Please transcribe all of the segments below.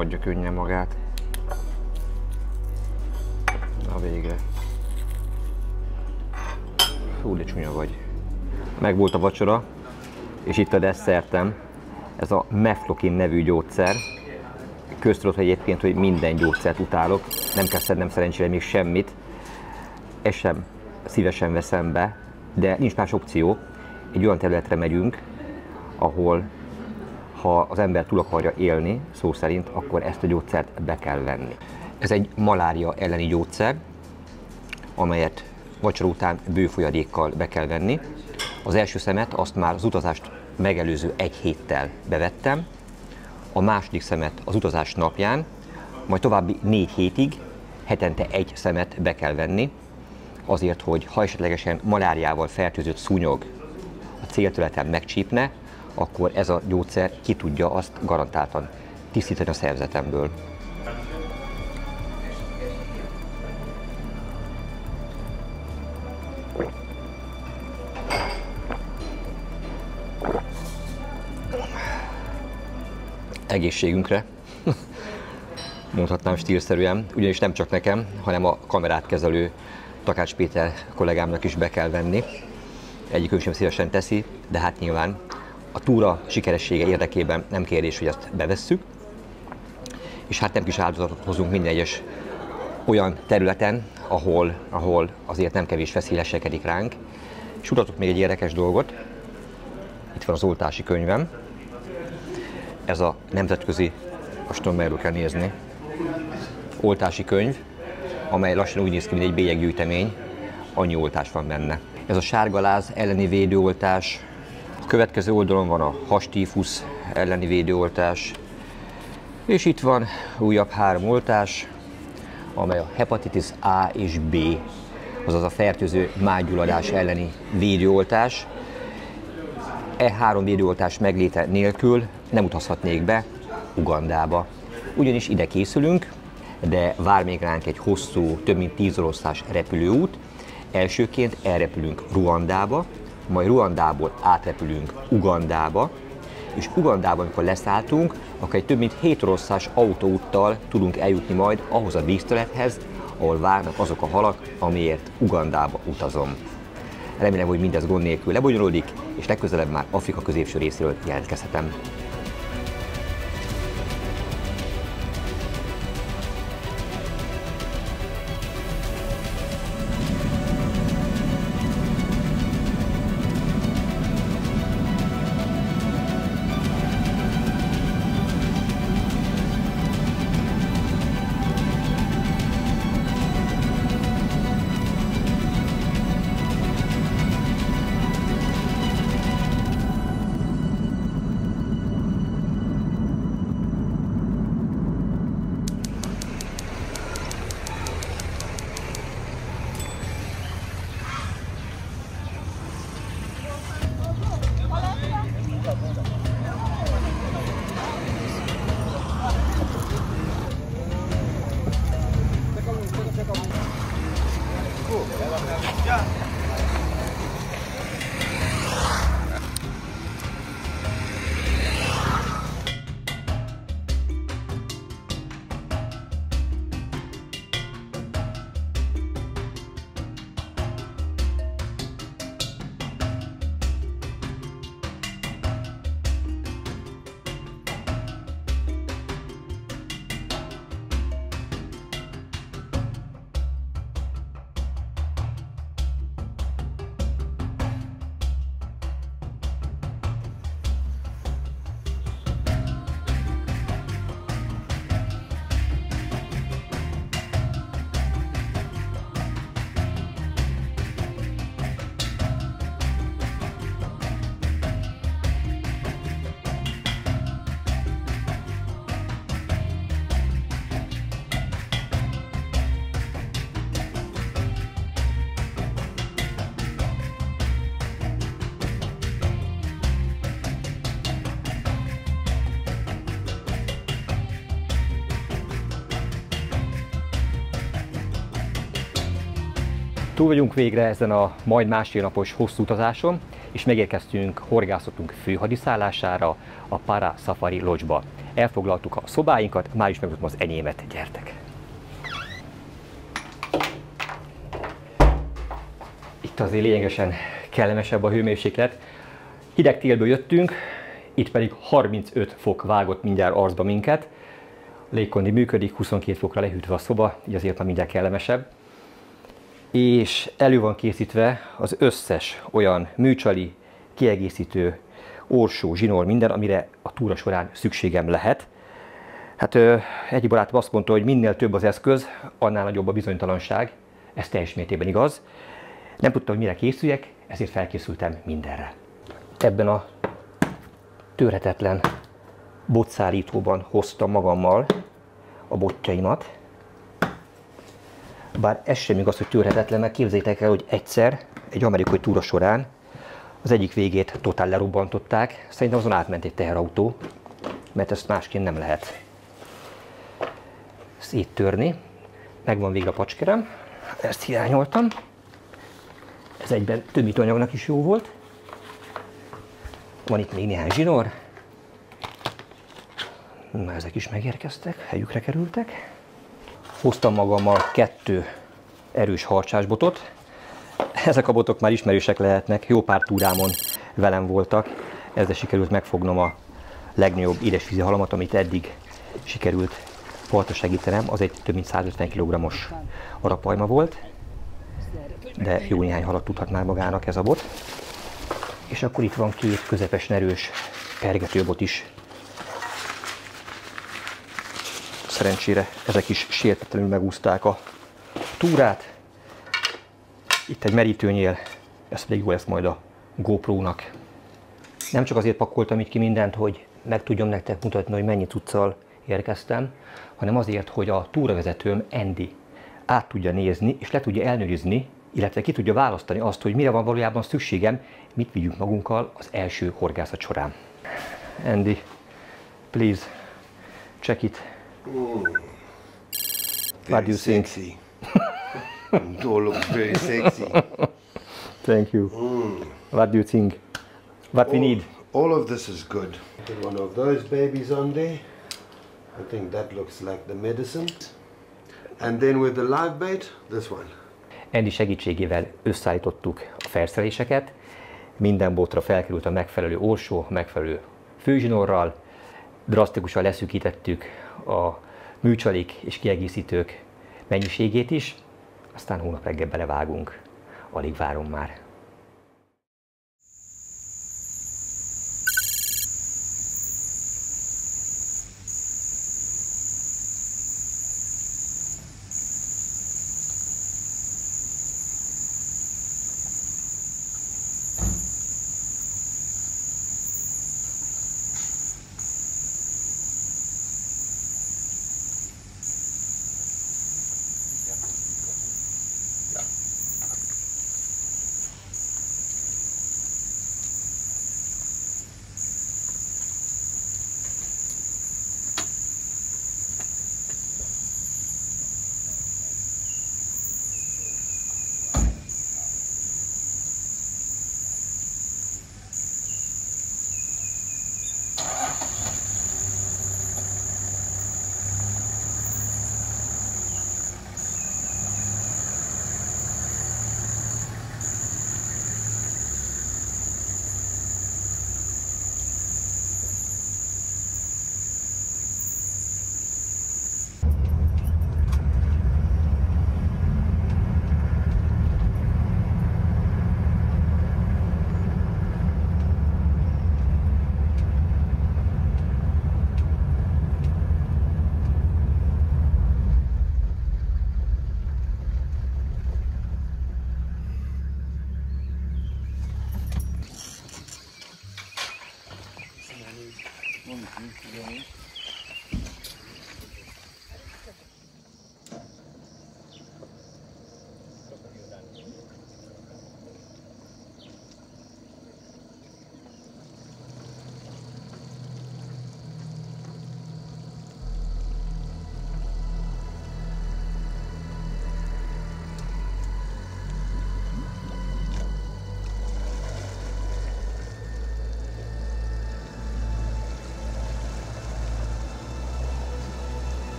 adja könnyen magát. Na végre. Fú, de csúnya vagy. Megvolt a vacsora, és itt a desszertem. Ez a Mefloquine nevű gyógyszer. Köztudott egyébként, hogy minden gyógyszert utálok. Nem kell szednem szerencsére még semmit. Ezt sem szívesen veszem be, de nincs más opció. Egy olyan területre megyünk, ahol ha az ember túl akarja élni, szó szerint, akkor ezt a gyógyszert be kell venni. Ez egy malária elleni gyógyszer, amelyet vacsora után bőfolyadékkal be kell venni. Az első szemet azt már az utazást megelőző 1 héttel bevettem, a második szemet az utazás napján, majd további 4 hétig hetente 1 szemet be kell venni, azért, hogy ha esetlegesen maláriával fertőzött szúnyog a célterületen megcsípne, akkor ez a gyógyszer ki tudja azt garantáltan tisztítani a szervezetemből. Egészségünkre, mondhatnám stílszerűen, ugyanis nem csak nekem, hanem a kamerát kezelő Takács Péter kollégámnak is be kell venni. Egyikünk sem szívesen teszi, de hát nyilván a túra sikeressége érdekében nem kérdés, hogy azt bevesszük. És hát nem kis áldozatot hozunk minden egyes olyan területen, ahol azért nem kevés veszély leselkedik ránk. És mutatok még egy érdekes dolgot. Itt van az oltási könyvem. Ez a nemzetközi, most tudom, merről kell nézni, oltási könyv, amely lassan úgy néz ki, mint egy bélyeggyűjtemény, annyi oltás van benne. Ez a sárgaláz elleni védőoltás, a következő oldalon van a hastífusz elleni védőoltás, és itt van újabb 3 oltás, amely a hepatitis A és B, azaz a fertőző májgyulladás elleni védőoltás. E 3 védőoltás megléte nélkül nem utazhatnék be Ugandába. Ugyanis ide készülünk, de vár még ránk egy hosszú, több mint 10 oroszlás repülőút. Elsőként elrepülünk Ruandába, majd Ruandából átrepülünk Ugandába, és Ugandában, amikor leszálltunk, akkor egy több mint 7 oroszlás autóúttal tudunk eljutni majd ahhoz a vízterülethez, ahol várnak azok a halak, amiért Ugandába utazom. Remélem, hogy mindez gond nélkül lebonyolódik, és legközelebb már Afrika középső részéről jelentkezhetem. Túl vagyunk végre ezen a majd másfél napos hosszú utazáson, és megérkeztünk horgászatunk főhadiszállására, a Para Safari Lodge-ba. elfoglaltuk a szobáinkat, már is megmutatom az enyémet, gyertek! Itt azért lényegesen kellemesebb a hőmérséklet. Hideg télből jöttünk, itt pedig 35 fok vágott mindjárt arcba minket. A légkondi működik, 22 fokra lehűtve a szoba, így azért már mindjárt kellemesebb. És elő van készítve az összes olyan műcsali, kiegészítő, orsó, zsinór, minden, amire a túra során szükségem lehet. Hát egyik barátom azt mondta, hogy minél több az eszköz, annál nagyobb a bizonytalanság. Ez teljes mértékben igaz. Nem tudtam, hogy mire készüljek, ezért felkészültem mindenre. Ebben a törhetetlen botszállítóban hoztam magammal a botjaimat. Bár ez sem igaz, hogy törhetetlen, mert képzeljétek el, hogy egyszer egy amerikai túra során az egyik végét totál lerobbantották. Szerintem azon átment egy teherautó, mert ezt másként nem lehet széttörni. Megvan végre a pacskerem, ezt hiányoltam. Ez egyben többítőanyagnak is jó volt. Van itt még néhány zsinór. Na, ezek is megérkeztek, helyükre kerültek. Hoztam magammal 2 erős harcsásbotot. Ezek a botok már ismerősek lehetnek, jó pár túrámon velem voltak. Ezzel sikerült megfognom a legnagyobb édesvízi halamat, amit eddig sikerült partra segítenem. Az egy több mint 150 kg-os arapajma volt, de jó néhány halat tudhat már magának ez a bot. És akkor itt van 2 közepesen erős pergetőbot is. Szerencsére ezek is sértetlenül megúszták a túrát. Itt egy merítőnyél, ez pedig jó lesz majd a GoPro-nak. Nem csak azért pakoltam itt ki mindent, hogy meg tudjam nektek mutatni, hogy mennyi cuccal érkeztem, hanem azért, hogy a túravezetőm Andy át tudja nézni és le tudja ellenőrizni, illetve ki tudja választani azt, hogy mire van valójában szükségem, mit vigyünk magunkkal az első horgászat során. Andy, please, check it. What do you think? Sexy. It all looks very sexy. Thank you. What do you think? What we need? All of this is good. Put one of those babies on there. I think that looks like the medicine. And then with the live bait, this one. Andy segítségével összeállítottuk a felszereléseket. Minden botra felkerült a megfelelő orsó, megfelelő főzsinórral. Drasztikusan leszűkítettük a műcsalék és kiegészítők mennyiségét is. Aztán hónap reggel belevágunk. Alig várom már.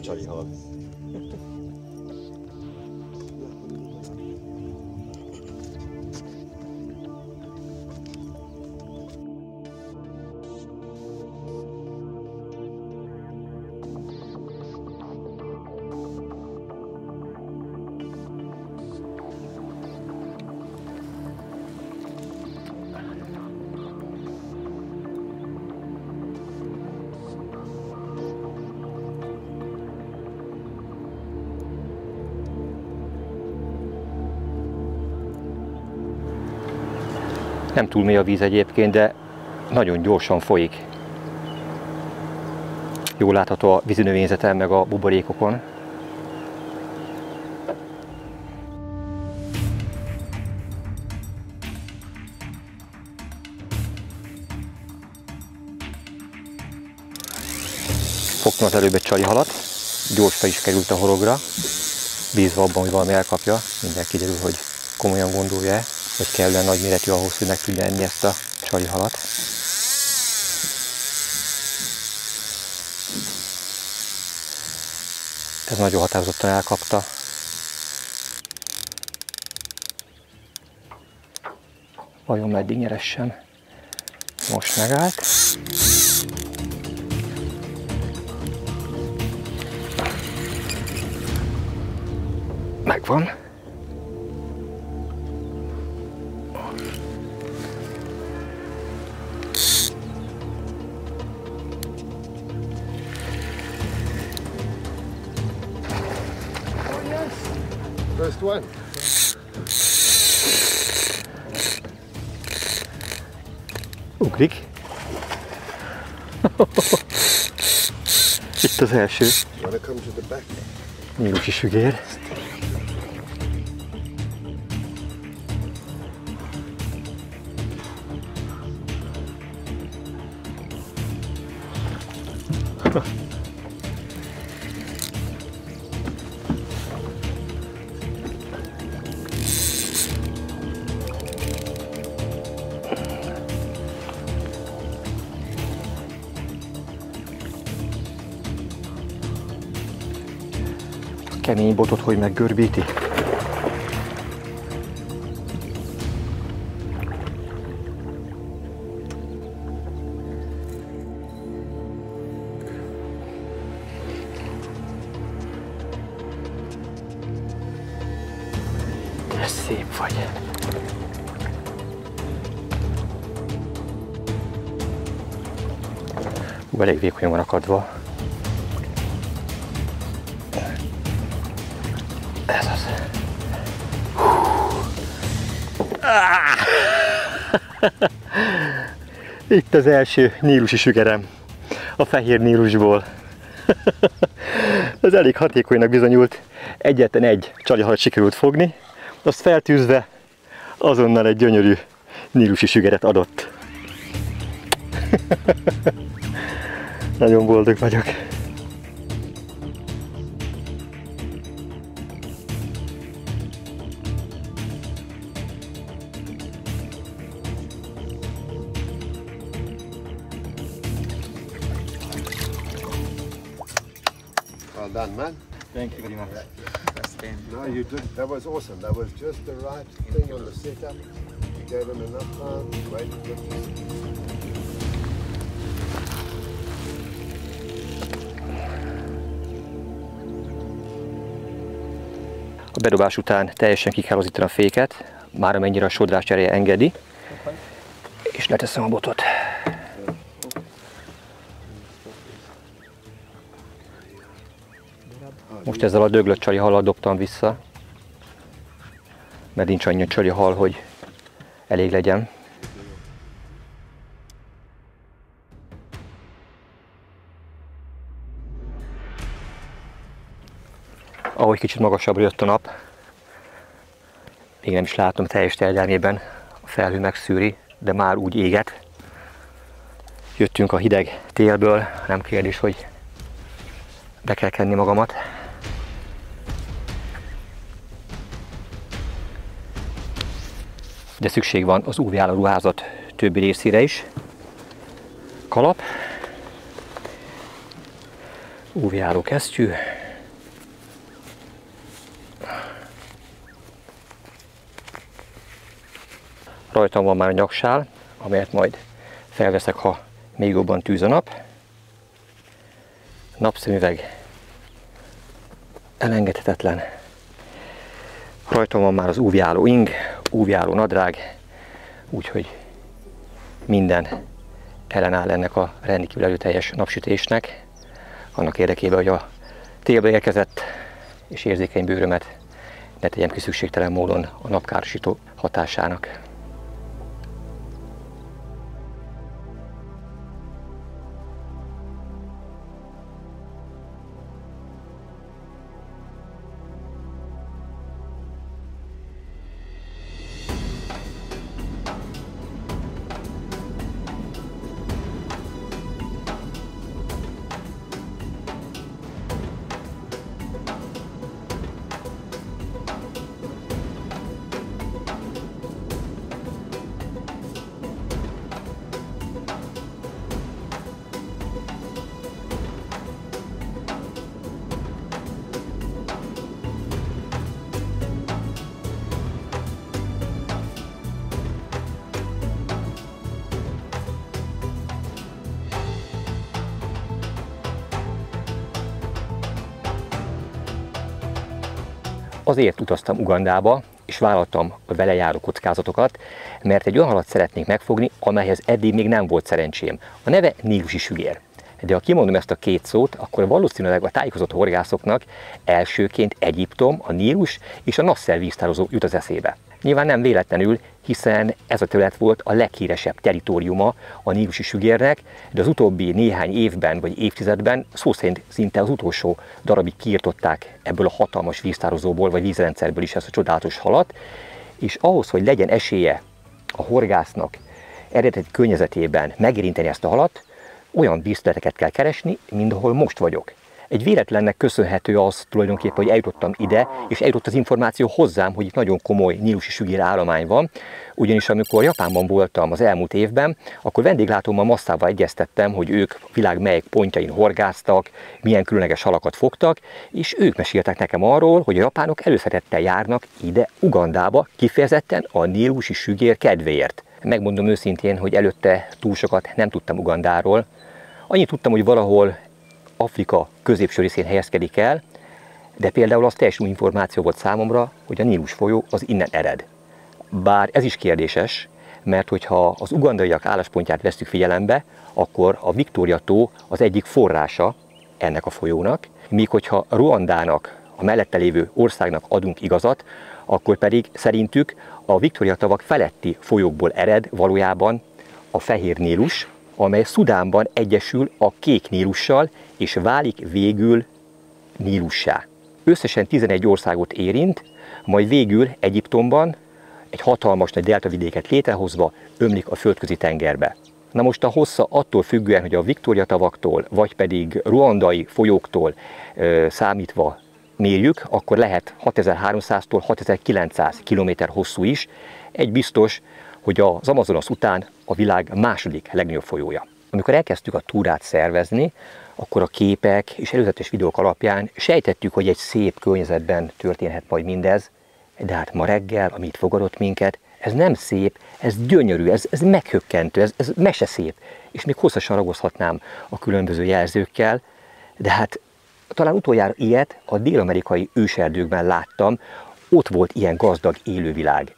Csalihalak. Nem túl mély a víz egyébként, de nagyon gyorsan folyik. Jól látható a vízinövényzeten, meg a buborékokon. Fogtam az előbb egy csalihalat, gyorsan is került a horogra, bízva abban, hogy valami elkapja. Mindjárt kiderül, hogy komolyan gondolja-e, hogy kellően nagy méretű ahhoz, hogy meg tudja enni ezt a csalihalat. Ez nagyon határozottan elkapta. Vajon meddig nyeressen? Most megállt. Megvan. First one. Ugrik. Itt az első. Wanna come to the back? Nílusi sügér. Kemény botot, hogy meggörbíti. Ez szép vagy. Elég vékonyan van akadva. Ez az. Itt az első nílusi sügerem. A fehér nílusból. Ez elég hatékonynak bizonyult. Egyetlen egy csalihalat sikerült fogni. Azt feltűzve azonnal egy gyönyörű nílusi sügeret adott. Nagyon boldog vagyok. Well done, man. Thank you very much. No, you did. That was awesome. That was just the right thing on the setup. You gave him enough time. Waited with A bedobás után teljesen ki kell lazítani a féket, már amennyire a sodrás ereje engedi, és leteszem a botot. Most ezzel a döglött csalihallal dobtam vissza, mert nincs annyi csalihal, hogy elég legyen. Ahogy kicsit magasabbra jött a nap, még nem is látom teljes terjedelmében, a felhő megszűri, de már úgy éget. Jöttünk a hideg télből, nem kérdés, hogy be kell kenni magamat. De szükség van az UV-álló ruházat többi részére is. Kalap, UV-álló kesztyű, Rajtam van már a nyaksál, amelyet majd felveszek, ha még jobban tűz a nap. Napszemüveg elengedhetetlen. Rajtam van már az UV-álló ing, UV-álló nadrág, úgyhogy minden ellenáll ennek a rendkívül erőteljes napsütésnek, annak érdekében, hogy a télbe érkezett és érzékeny bőrömet ne tegyem ki szükségtelen módon a napkárosító hatásának. Azért utaztam Ugandába, és vállaltam a vele járó kockázatokat, mert egy olyan halat szeretnék megfogni, amelyhez eddig még nem volt szerencsém. A neve nílusi sügér. De ha kimondom ezt a két szót, akkor valószínűleg a tájékozott horgászoknak elsőként Egyiptom, a Nílus és a Nasszer víztározó jut az eszébe. Nyilván nem véletlenül, hiszen ez a terület volt a leghíresebb territóriuma a nílusi sügérnek, de az utóbbi néhány évben vagy évtizedben szó szerint szinte az utolsó darabig kiirtották ebből a hatalmas víztározóból vagy vízrendszerből is ezt a csodálatos halat, és ahhoz, hogy legyen esélye a horgásznak eredeti környezetében megérinteni ezt a halat, olyan vízterületeket kell keresni, mint ahol most vagyok. Egy véletlennek köszönhető az tulajdonképpen, hogy eljutottam ide, és eljutott az információ hozzám, hogy itt nagyon komoly nílusi sügér állomány van, ugyanis amikor Japánban voltam az elmúlt évben, akkor vendéglátómmal masszával egyeztettem, hogy ők a világ melyik pontjain horgáztak, milyen különleges halakat fogtak, és ők meséltek nekem arról, hogy a japánok előszeretettel járnak ide Ugandába, kifejezetten a nílusi sügér kedvéért. Megmondom őszintén, hogy előtte túl sokat nem tudtam Ugandáról. Annyit tudtam, hogy valahol Afrika középső részén helyezkedik el, de például az teljes új információ volt számomra, hogy a Nílus folyó az innen ered. Bár ez is kérdéses, mert hogyha az ugandaiak álláspontját vesszük figyelembe, akkor a Victoria-tó az egyik forrása ennek a folyónak, míg hogyha Ruandának, a mellette lévő országnak adunk igazat, akkor pedig szerintük a Victoria-tavak feletti folyókból ered valójában a Fehér Nílus, amely Szudánban egyesül a Kék Nílussal, és válik végül Nílussá. Összesen 11 országot érint, majd végül Egyiptomban egy hatalmas nagy deltavidéket létrehozva ömlik a Földközi tengerbe. Na most a hossza attól függően, hogy a Victoria-tavaktól, vagy pedig ruandai folyóktól számítva mérjük, akkor lehet 6300-tól 6900 km hosszú is. Egy biztos, hogy az Amazonas után a világ második legnagyobb folyója. Amikor elkezdtük a túrát szervezni, akkor a képek és előzetes videók alapján sejtettük, hogy egy szép környezetben történhet majd mindez, de hát ma reggel, ami itt fogadott minket, ez nem szép, ez gyönyörű, ez meghökkentő, ez meseszép, és még hosszasan ragozhatnám a különböző jelzőkkel, de hát talán utoljára ilyet a dél-amerikai őserdőkben láttam, ott volt ilyen gazdag élővilág.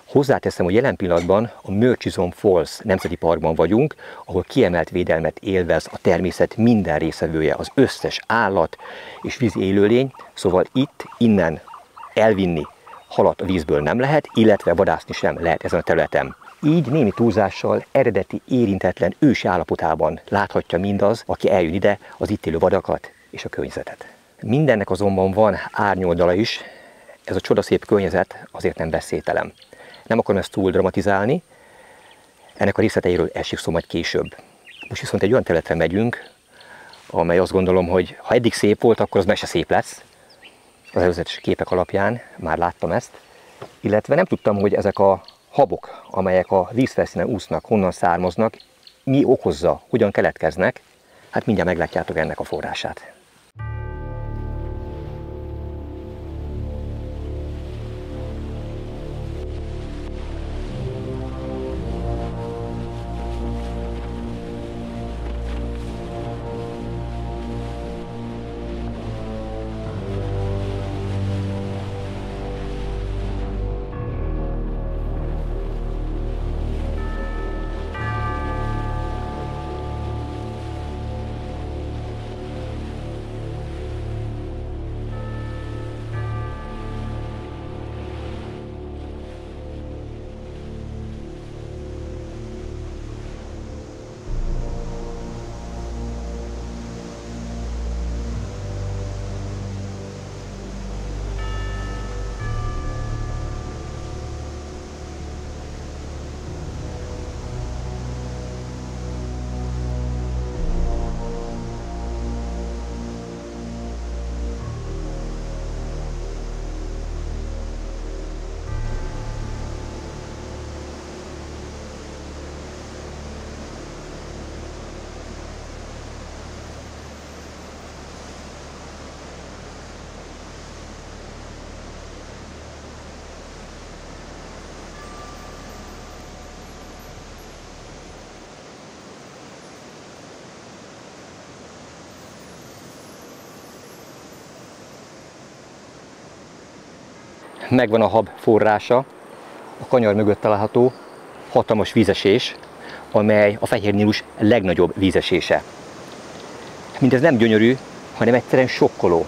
Hozzáteszem, hogy jelen pillanatban a Murchison Falls Nemzeti Parkban vagyunk, ahol kiemelt védelmet élvez a természet minden részevője, az összes állat és vízi élőlény, szóval innen elvinni halat a vízből nem lehet, illetve vadászni sem lehet ezen a területen. Így némi túlzással eredeti érintetlen ősi állapotában láthatja mindaz, aki eljön ide, az itt élő vadakat és a környezetet. Mindennek azonban van árnyoldala is, ez a csodaszép környezet azért nem veszélytelen. Nem akarom ezt túl dramatizálni, ennek a részleteiről esik szó majd később. Most viszont egy olyan területre megyünk, amely azt gondolom, hogy ha eddig szép volt, akkor az mese szép lesz. Az előzetes képek alapján már láttam ezt, illetve nem tudtam, hogy ezek a habok, amelyek a vízfelszínen úsznak, honnan származnak, mi okozza, hogyan keletkeznek, hát mindjárt meglátjátok ennek a forrását. megvan a hab forrása, a kanyar mögött található hatalmas vízesés, amely a Fehér Nílus legnagyobb vízesése. Mindez nem gyönyörű, hanem egyszerűen sokkoló.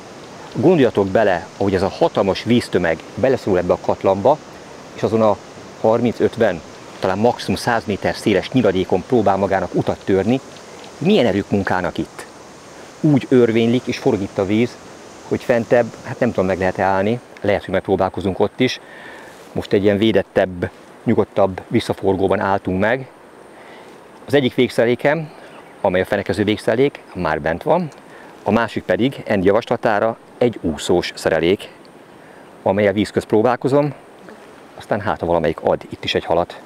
Gondoljatok bele, ahogy ez a hatalmas víztömeg beleszorul ebbe a katlanba, és azon a 30-50, talán maximum 100 méter széles nyiladékon próbál magának utat törni. Milyen erők munkálnak itt? Úgy örvénylik és forog itt a víz, hogy fentebb, hát nem tudom, meg lehet-e állni, lehet, hogy megpróbálkozunk ott is. Most egy ilyen védettebb, nyugodtabb visszaforgóban álltunk meg. Az egyik végszelékem, amely a fenekező végszelék, már bent van, a másik pedig Andy javaslatára egy úszós szerelék, amelyel vízköz próbálkozom, aztán hát ha valamelyik ad itt is egy halat.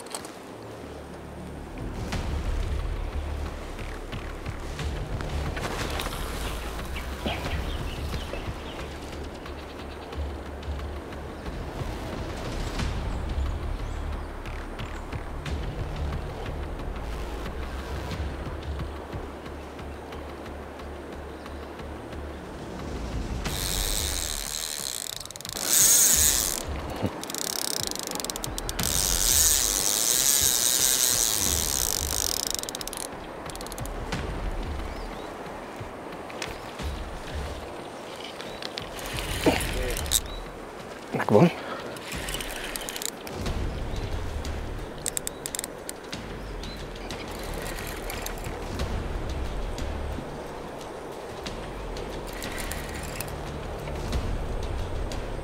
Megvan.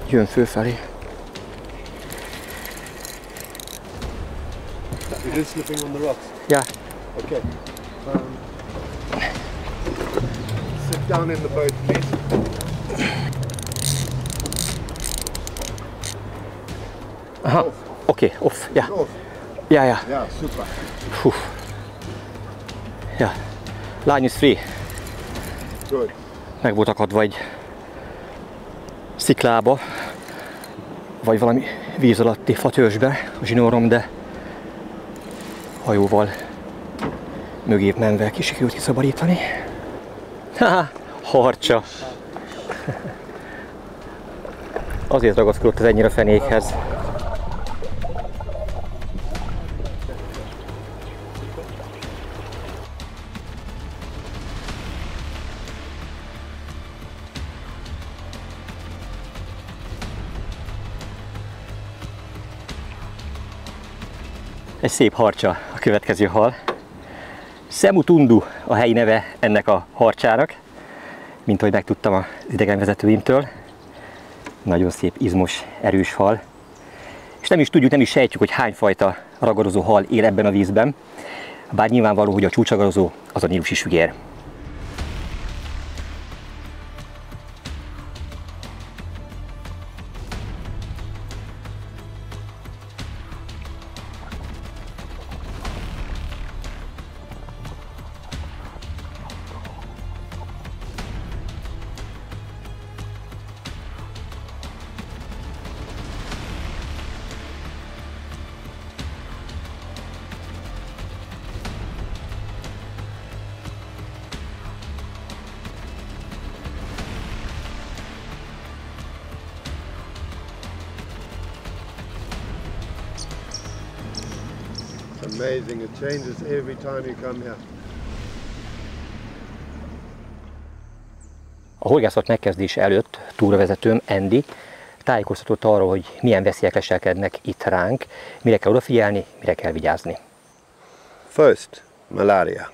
Jön fölfelé. It is slipping on the rocks. Yeah. Okay. Sit down in the boat, please. Aha. Okay, off. Yeah. Off. Yeah. Yeah, super. Yeah. Line is free. Good. Meg volt akadva egy sziklába, vagy valami víz alatti fatörzsbe a zsinórom, de hajóval mögé menve sikerült kiszabadítani. Haha, harcsa! Azért ragaszkodott ez ennyire a fenékhez. Egy szép harcsa a következő hal. Semutundu a helyi neve ennek a harcsának, mint ahogy megtudtam az idegenvezetőimtől. Nagyon szép, izmos, erős hal. És nem is tudjuk, nem is sejtjük, hogy hány fajta ragadozó hal él ebben a vízben, bár nyilvánvaló, hogy a csúcsragadozó az a nílusi sügér. Amazing, it changes every time you come here. A horgászat megkezdése előtt túravezetőm Andy tájékoztatott arról, hogy milyen veszélyek leselkednek itt ránk, mire kell odafigyelni, mire kell vigyázni. First, malaria.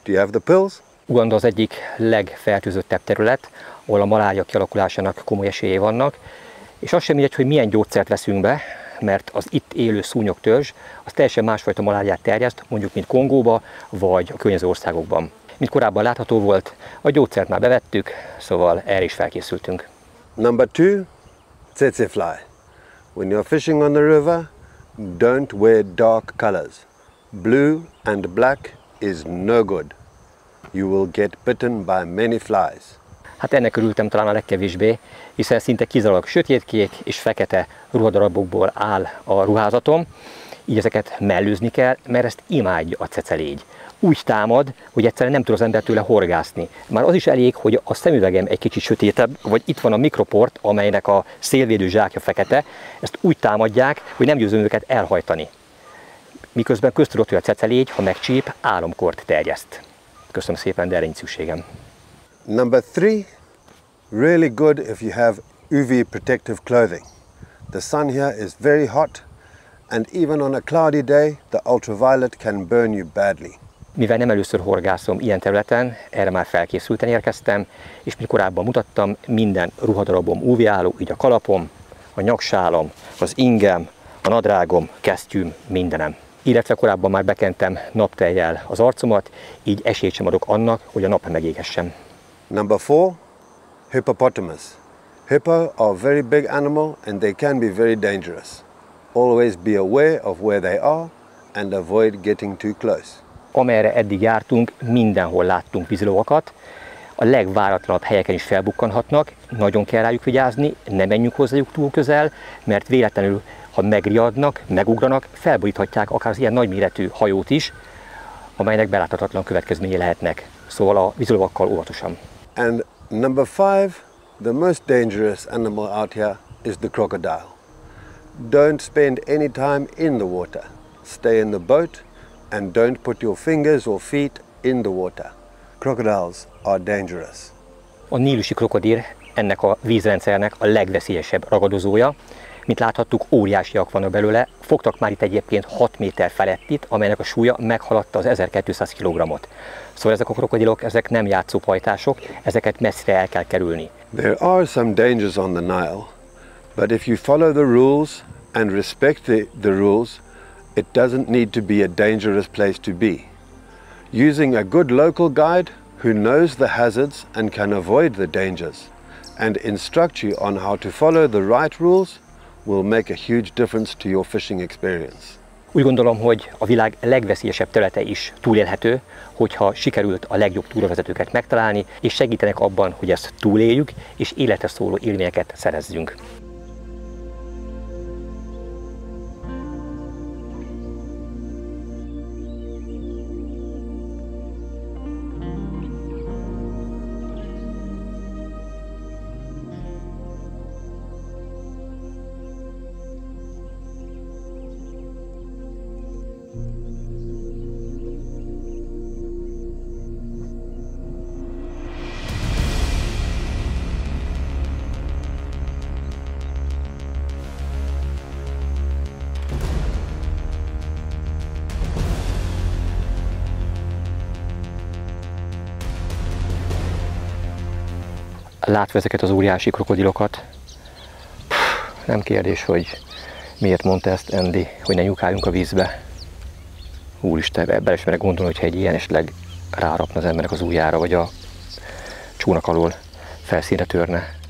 Do you have the pills? Uganda az egyik legfertőzöttebb terület, ahol a malária kialakulásának komoly esélyei vannak, és az sem mindegy, hogy milyen gyógyszert veszünk be, mert az itt élő szúnyogtörzs az teljesen másfajta maláriát terjeszt, mondjuk mint Kongóba, vagy a környező országokban. Mint korábban látható volt, a gyógyszert már bevettük, szóval erre is felkészültünk. Number 2, tsetse fly. When you're fishing on the river, don't wear dark colors. Blue and black is no good. You will get bitten by many flies. Hát ennek örültem talán a legkevésbé, hiszen szinte kizárólag sötétkék és fekete ruhadarabokból áll a ruházatom, így ezeket mellőzni kell, mert ezt imádja a cecelégy. úgy támad, hogy egyszerűen nem tud az ember tőle horgászni. Már az is elég, hogy a szemüvegem egy kicsit sötétebb, vagy itt van a mikroport, amelynek a szélvédő zsákja fekete, ezt úgy támadják, hogy nem győzöm őket elhajtani. Miközben köztudott, hogy a cecelégy, ha megcsíp, álomkort terjeszt. Köszönöm szépen, de erre nincs szükségem. Number 3, really good if you have UV protective clothing. The sun here is very hot, and even on a cloudy day, the ultraviolet can burn you badly. Mivel nem először horgászom ilyen területen, erre már felkészülten érkeztem, és mint korábban mutattam, minden ruhadarabom UV-álló, így a kalapom, a nyaksálom, az ingem, a nadrágom, kesztyűm, mindenem. Illetve korábban már bekentem naptejjel az arcomat, így esélyt sem adok annak, hogy a nap megégessem. Number 4, hippopotamus. Hippo are very big animal and they can be very dangerous. Always be aware of where they are and avoid getting too close. Amerre eddig jártunk, mindenhol láttunk vízilovakat, a legváratlanabb helyeken is felbukkanhatnak, nagyon kell rájuk vigyázni, ne menjünk hozzájuk túl közel, mert véletlenül, ha megriadnak, megugranak, felboríthatják akár az ilyen nagyméretű hajót is, amelynek beláthatatlan következményei lehetnek. Szóval a vízilovakkal óvatosan. And number 5, the most dangerous animal out here is the crocodile. Don't spend any time in the water. Stay in the boat and don't put your fingers or feet in the water. Crocodiles are dangerous. A nílusi krokodil ennek a vízrendszernek a legveszélyesebb ragadozója. Mint láthattuk, óriásiak vannak belőle, fogtak már itt egyébként 6 méter felett itt, amelynek a súlya meghaladta az 1200 kg-ot. Szóval ezek a krokodilok, ezek nem játszópajtások, ezeket messzire el kell kerülni. There are some dangers on the Nile, but if you follow the rules and respect the rules, it doesn't need to be a dangerous place to be. Using a good local guide who knows the hazards and can avoid the dangers and instruct you on how to follow the right rules will make a huge difference to your fishing experience. Úgy gondolom, hogy a világ legveszélyesebb területe is túlélhető, hogyha sikerült a legjobb túravezetőket megtalálni, és segítenek abban, hogy ezt túléljük, és életre szóló élményeket szerezzünk. Látva ezeket az óriási krokodilokat, nem kérdés, hogy miért mondta ezt Andy, hogy ne nyugáljunk a vízbe. Úristen, ebben is merek gondolni, hogyha egy ilyen esetleg rárapna az embernek az ujjára, vagy a csónak alól felszínre törne.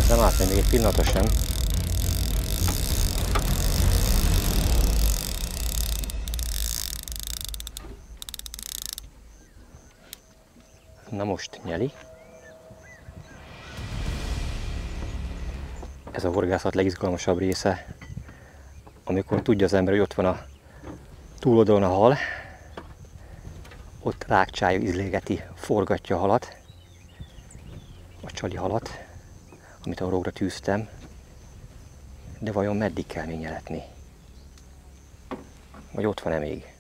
Nem állt még egy pillanatra sem. Na most nyeli. Ez a horgászat legizgalmasabb része, amikor tudja az ember, hogy ott van a túloldalon a hal, ott rákcsája ízlégeti, forgatja a halat, a csali halat, amit a rógra tűztem, de vajon meddig kell még nyeletni? Vagy ott van-e még?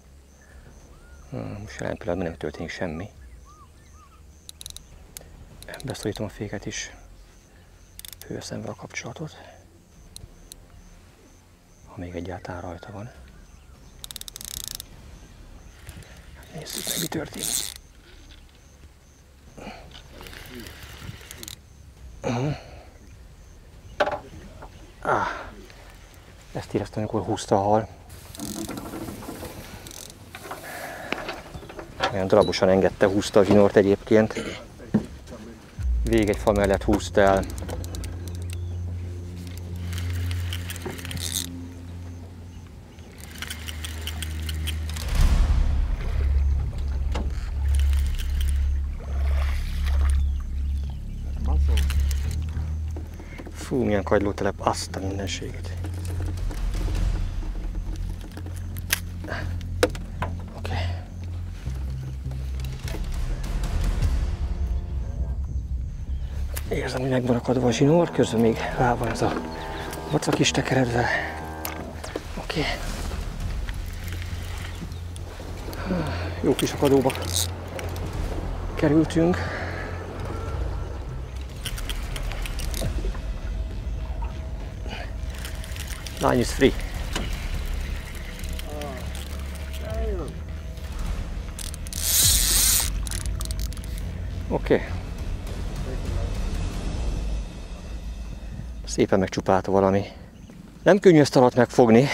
Most jelen pillanatban nem történik semmi. Beszorítom a féket is, fölveszem vele a kapcsolatot, ha még egyáltalán rajta van. Nézzük meg, mi történik. Ezt éreztem, amikor húzta a hal. Olyan darabosan engedte, húzta a zsinort egyébként. Végig egy fa mellett húzta el. Fú, milyen kagylótelep, azt a mindenségét. Oké. Érzem, hogy meg van akadva a zsinór, közben még rá van ez a vacak is tekeredve. Oké. Jó kis akadóba kerültünk. Line is free. Oké. Szépen megcsupálta valami. Nem könnyű ezt alatt megfogni.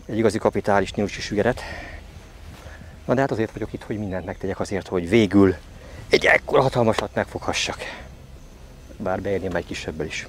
Egy igazi kapitális nyúlcsi sügeret. Na de hát azért vagyok itt, hogy mindent megtegyek azért, hogy végül egy ekkora hatalmasat megfoghassak. Bár beérném egy kisebbel is.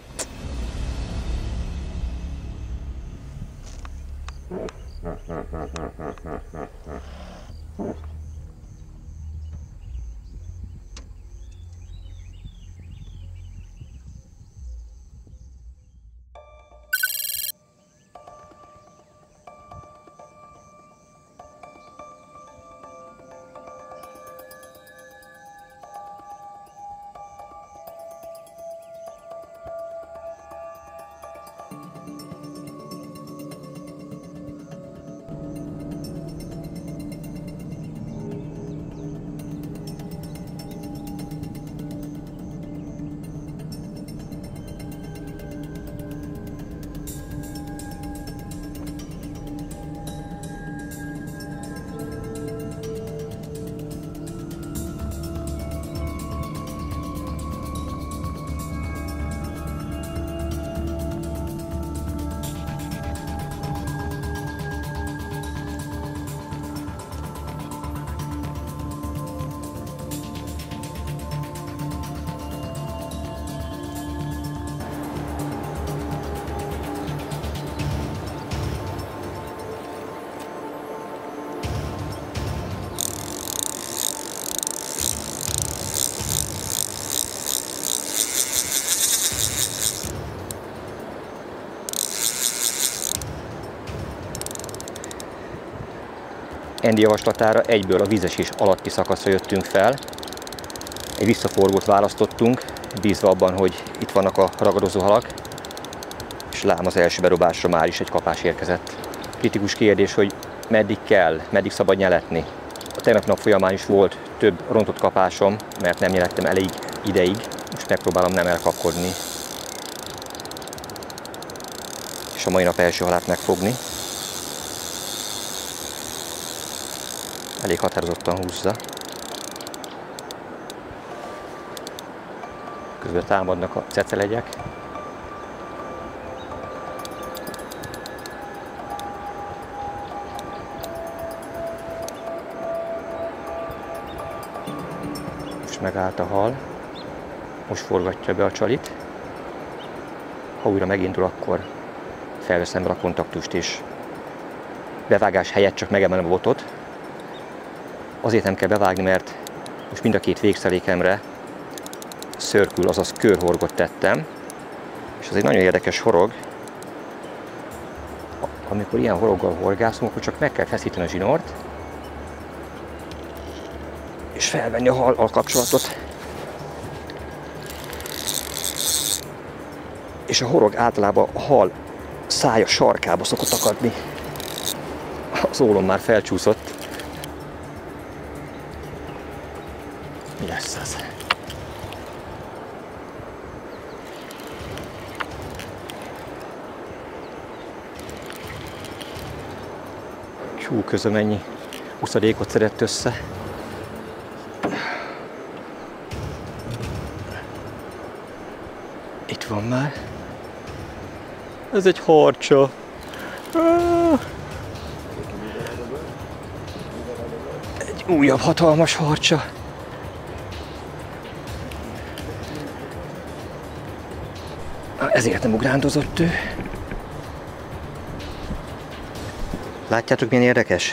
Andy javaslatára egyből a vízesés alatti szakaszra jöttünk fel. Egy visszaforgót választottunk, bízva abban, hogy itt vannak a ragadozó halak, és lám az első berobásra már is egy kapás érkezett. Kritikus kérdés, hogy meddig kell, meddig szabad nyeletni. A tegnapi nap folyamán is volt több rontott kapásom, mert nem nyelettem elég ideig, most megpróbálom nem elkapkodni. És a mai nap első halát megfogni. Elég határozottan húzza. Közben támadnak a cecelegyek. Most megállt a hal. Most forgatja be a csalit. Ha újra megindul, akkor felveszem be a kontaktust, és bevágás helyett csak megemelem a botot. Azért nem kell bevágni, mert most mind a két végszelékemre circle, azaz körhorgot tettem, és ez egy nagyon érdekes horog. Amikor ilyen horoggal horgászunk, akkor csak meg kell feszíteni a zsinort, és felvenni a hallal kapcsolatot. És a horog általában a hal szája sarkába szokott akadni. Az ólom már felcsúszott. Mi lesz ez? Hú, közben mennyi uszadékot szedett össze. Itt van már. Ez egy harcsa. Egy újabb hatalmas harcsa. Ezért nem ugrándozott ő. Látjátok, milyen érdekes?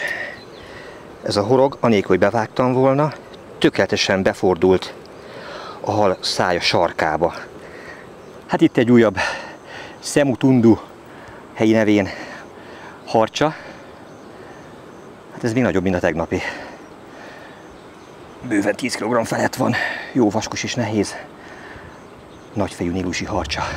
Ez a horog, anélkül, hogy bevágtam volna, tökéletesen befordult a hal szája sarkába. Hát itt egy újabb Semutundu helyi nevén harcsa. Hát ez még nagyobb, mint a tegnapi. Bőven 10 kg felett van. Jó vaskos és nehéz. Nagyfejű nílusi harcsa.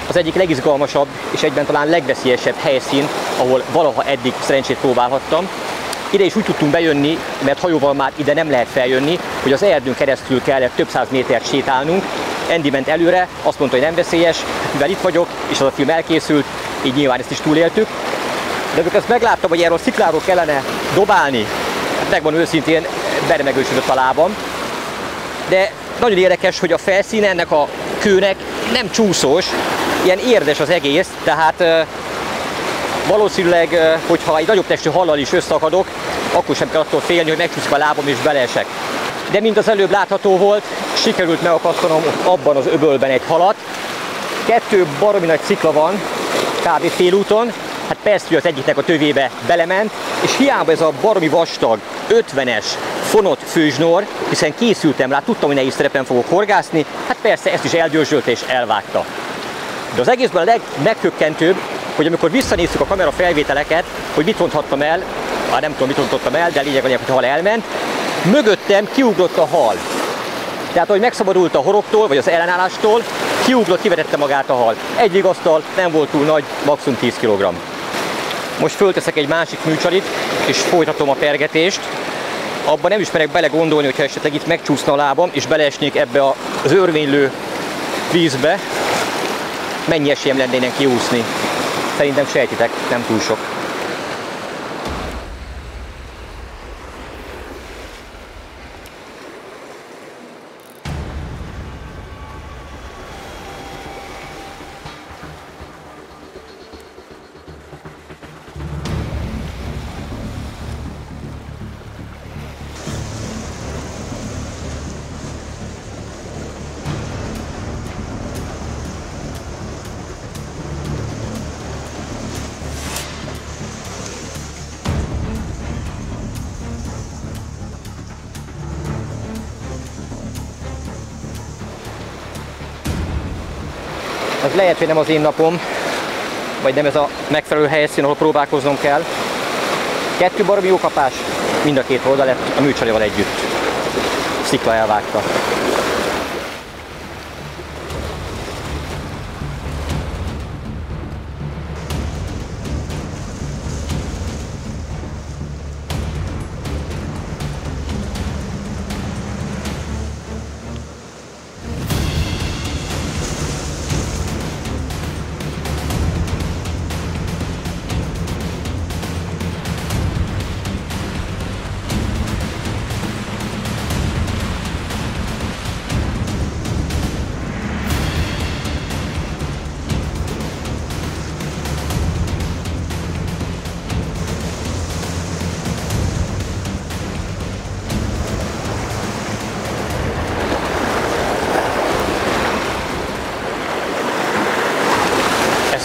Az egyik legizgalmasabb és egyben talán legveszélyesebb helyszín, ahol valaha eddig szerencsét próbálhattam. Ide is úgy tudtunk bejönni, mert hajóval már ide nem lehet feljönni, hogy az erdőn keresztül kellett több száz métert sétálnunk. Andy ment előre, azt mondta, hogy nem veszélyes, mivel itt vagyok, és az a film elkészült, így nyilván ezt is túléltük. De amikor ezt megláttam, hogy erről a szikláról kellene dobálni, hát megmondom őszintén, beremegősödött a lábam. De nagyon érdekes, hogy a felszín ennek a kőnek nem csúszós, ilyen érdes az egész, tehát valószínűleg, hogyha egy nagyobb testű hallal is összeakadok, akkor sem kell attól félni, hogy megcsúszik a lábam és beleesek. De mint az előbb látható volt, sikerült megakasztanom abban az öbölben egy halat. 2 baromi nagy szikla van, kb. Félúton, hát persze, hogy az egyiknek a tövébe belement, és hiába ez a baromi vastag, 50-es fonott főzsnor, hiszen készültem rá, tudtam, hogy nehéz szerepen fogok horgászni, hát persze ezt is eldörzsölte és elvágta. De az egészben a legmeghökkentőbb, hogy amikor visszanéztük a kamera felvételeket, hogy mit ronthattam el, nem tudom, mit rontottam el, de lényeg, hogy a hal elment, mögöttem kiugrott a hal. Tehát, ahogy megszabadult a horogtól, vagy az ellenállástól, kiugrott, kivetette magát a hal. Egy vigasztal, nem volt túl nagy, maximum 10 kg. Most fölteszek egy másik műcsalit, és folytatom a pergetést. Abban nem is merek belegondolni, hogyha esetleg itt megcsúszna a lábam, és beleesnék ebbe az örvénylő vízbe, mennyi esélyem lenne innen kiúszni. Szerintem sejtitek, nem túl sok. Ez lehet, hogy nem az én napom, vagy nem ez a megfelelő helyszín, ahol próbálkoznom kell. 2 baromi jó kapás, mind a 2 oldal lett a műcsalival együtt. Szikla elvágta.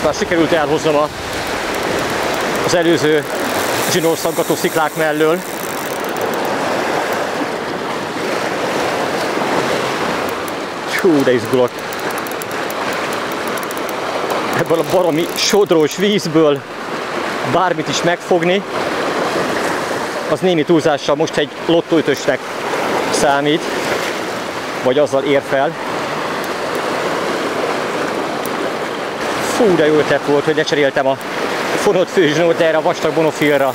Most már sikerült elhoznom az előző zsinórszaggató sziklák mellől. Hú, de izgulok. Ebből a baromi sodrós vízből bármit is megfogni, az némi túlzással most egy lottóütösnek számít, vagy azzal ér fel. Fú, de jó ötlet volt, hogy lecseréltem a fonott főzsinót erre a vastag monofilra.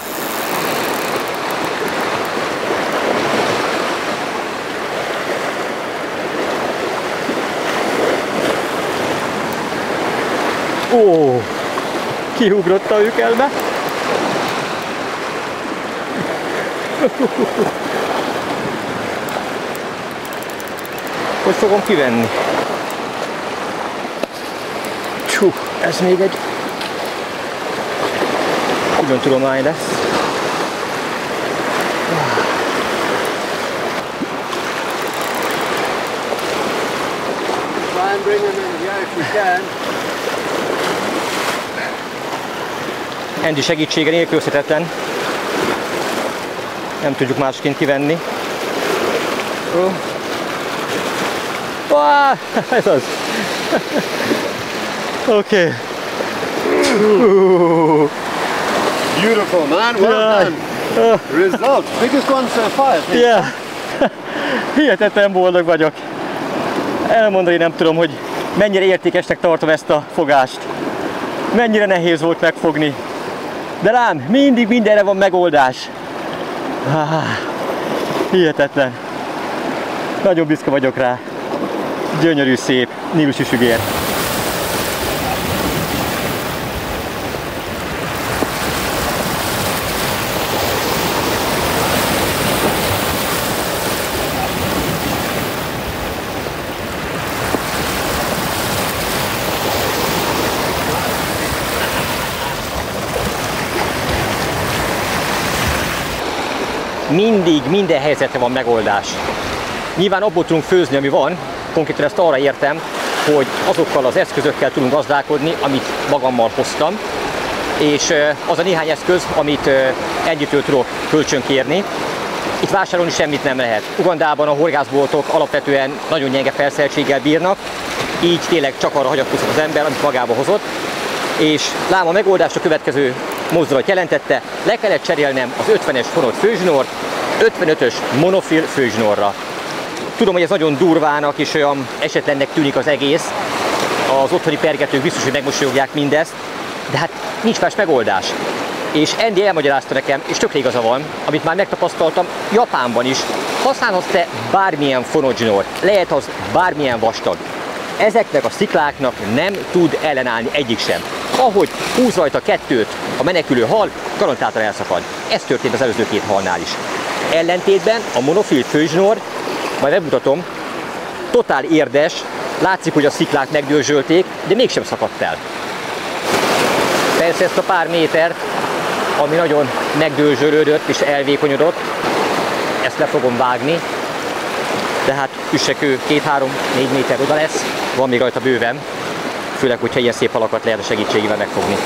Ó, kiugrott a ükelbe. Hogy fogom kivenni? Csú, ez még egy külön tudomány lesz. Try and bring them in here if you can. Andy segítsége nélkülözhetetlen. Nem tudjuk másként kivenni. Ez az. Oké. Beautiful, man. Well done. Result. Biggest one so far, I think. Yeah. Hihetetlen boldog vagyok. Elmondani nem tudom, hogy mennyire értékesnek tartom ezt a fogást. Mennyire nehéz volt megfogni. De lám, mindig mindenre van megoldás. Hihetetlen. Nagyon büszke vagyok rá. Gyönyörű, szép nílusi sügér. Mindig, minden helyzetre van megoldás. Nyilván abból tudunk főzni, ami van, konkrétan ezt arra értem, hogy azokkal az eszközökkel tudunk gazdálkodni, amit magammal hoztam, és az a néhány eszköz, amit együttől tudok kölcsönkérni. Itt vásárolni semmit nem lehet. Ugandában a horgászboltok alapvetően nagyon gyenge felszereltséggel bírnak, így tényleg csak arra hagyatkozott az ember, amit magába hozott. És lám, a megoldást a következő mozdulat jelentette, le kellett cserélnem az 50-es fonott főzsinort 55-ös monofil főzsinorra. Tudom, hogy ez nagyon durvának és olyan esetlennek tűnik az egész. Az otthoni pergetők biztos, hogy megmosolyogják mindezt, de hát nincs más megoldás. És Andy elmagyarázta nekem, és tökre igaza van, amit már megtapasztaltam Japánban is. Használhatsz te bármilyen fonott zsinort, lehet az bármilyen vastag. Ezeknek a szikláknak nem tud ellenállni egyik sem. Ahogy húz rajta kettőt a menekülő hal, garantáltan elszakad. Ez történt az előző két halnál is. Ellentétben a monofil főzsinor, majd megmutatom, totál érdes, látszik, hogy a sziklák megdörzsölték, de mégsem szakadt el. Persze ezt a pár métert, ami nagyon megdörzsölődött és elvékonyodott, ezt le fogom vágni, de hát üssekő 2-3-4 méter oda lesz, van még rajta bőven, főleg, hogyha ilyen szép halakat lehet a segítségével megfogni.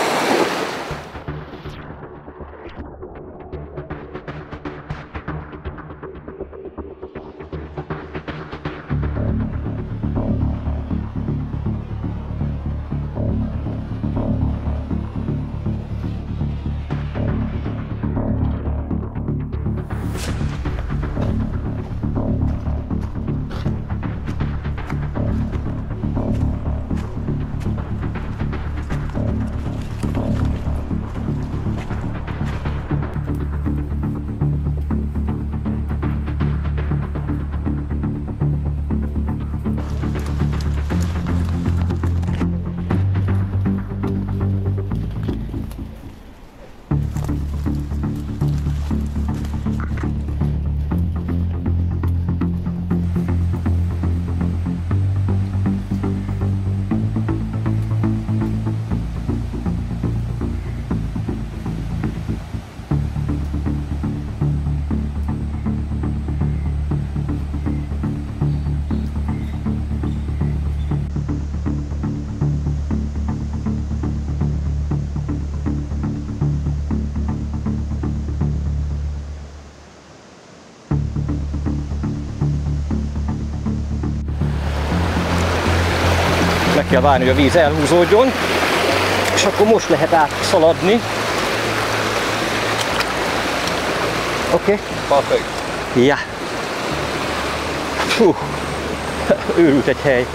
kell várni, hogy a víz elhúzódjon, és akkor most lehet átszaladni. Oké? Perfect. Ja. Hú, őrült egy hely.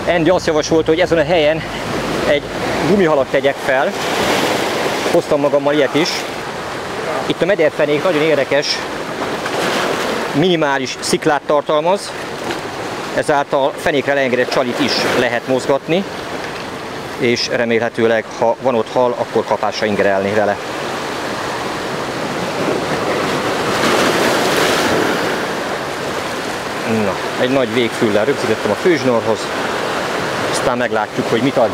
Andy azt javasolta, hogy ezen a helyen egy gumihalat tegyek fel. Hoztam magammal ilyet is. Itt a mederfenék nagyon érdekes, minimális sziklát tartalmaz, ezáltal fenékre leengedett csalit is lehet mozgatni, és remélhetőleg, ha van ott hal, akkor kapásra ingerelni vele. Na, egy nagy végfüllel rögzítettem a főzsnorhoz, aztán meglátjuk, hogy mit ad.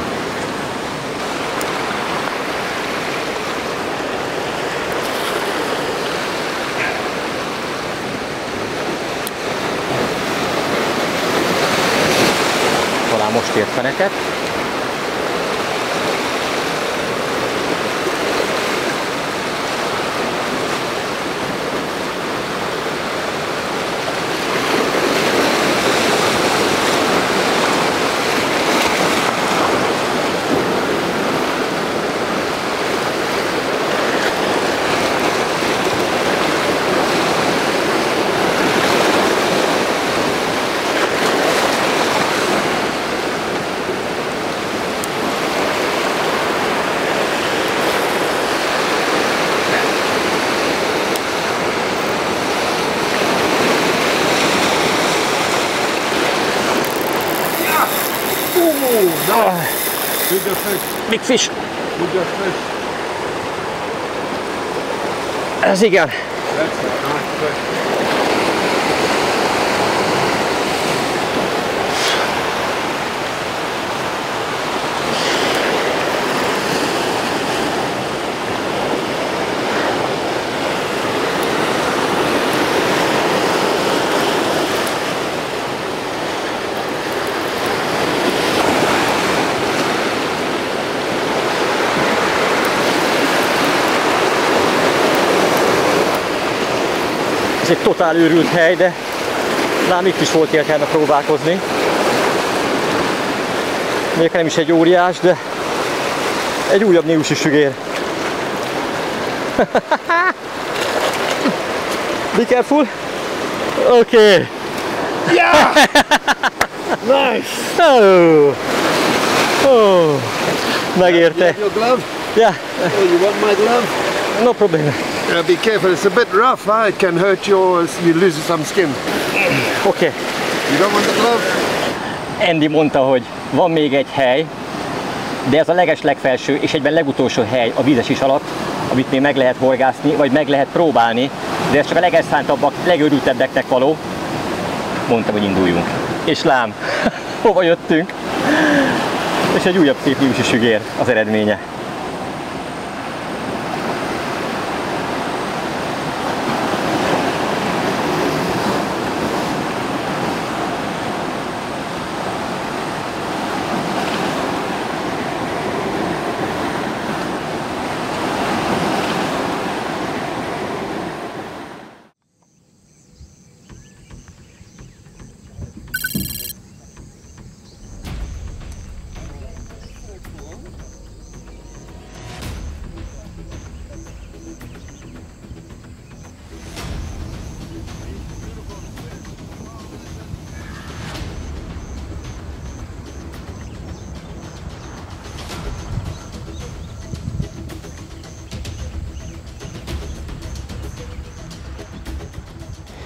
Talán most ért feneket. Bigger fish. Big fish. Bigger fish. Ez igen. That's a nice fish. Ez egy totál őrült hely, de lám itt is volt értelme próbálkozni. Még nem is egy óriás, de egy újabb nílusi sügér. Be careful! Oké! Okay. Yeah! Nice! Oh. Oh. Megérte. Your glove? Yeah, Oh, you want my glove? no problem. Be careful, it's a bit rough, huh? It can hurt yours, you lose some skin. Oké. Okay. You don't want the glove? Andy mondta, hogy van még egy hely, de ez a legeslegfelső és egyben legutolsó hely a vízesés alatt, amit még meg lehet horgászni, vagy meg lehet próbálni, de ez csak a legelszántabbak, legőrültebbeknek való. Mondtam, hogy induljunk. És lám, hova jöttünk? És egy újabb szép nílusi sügér az eredménye.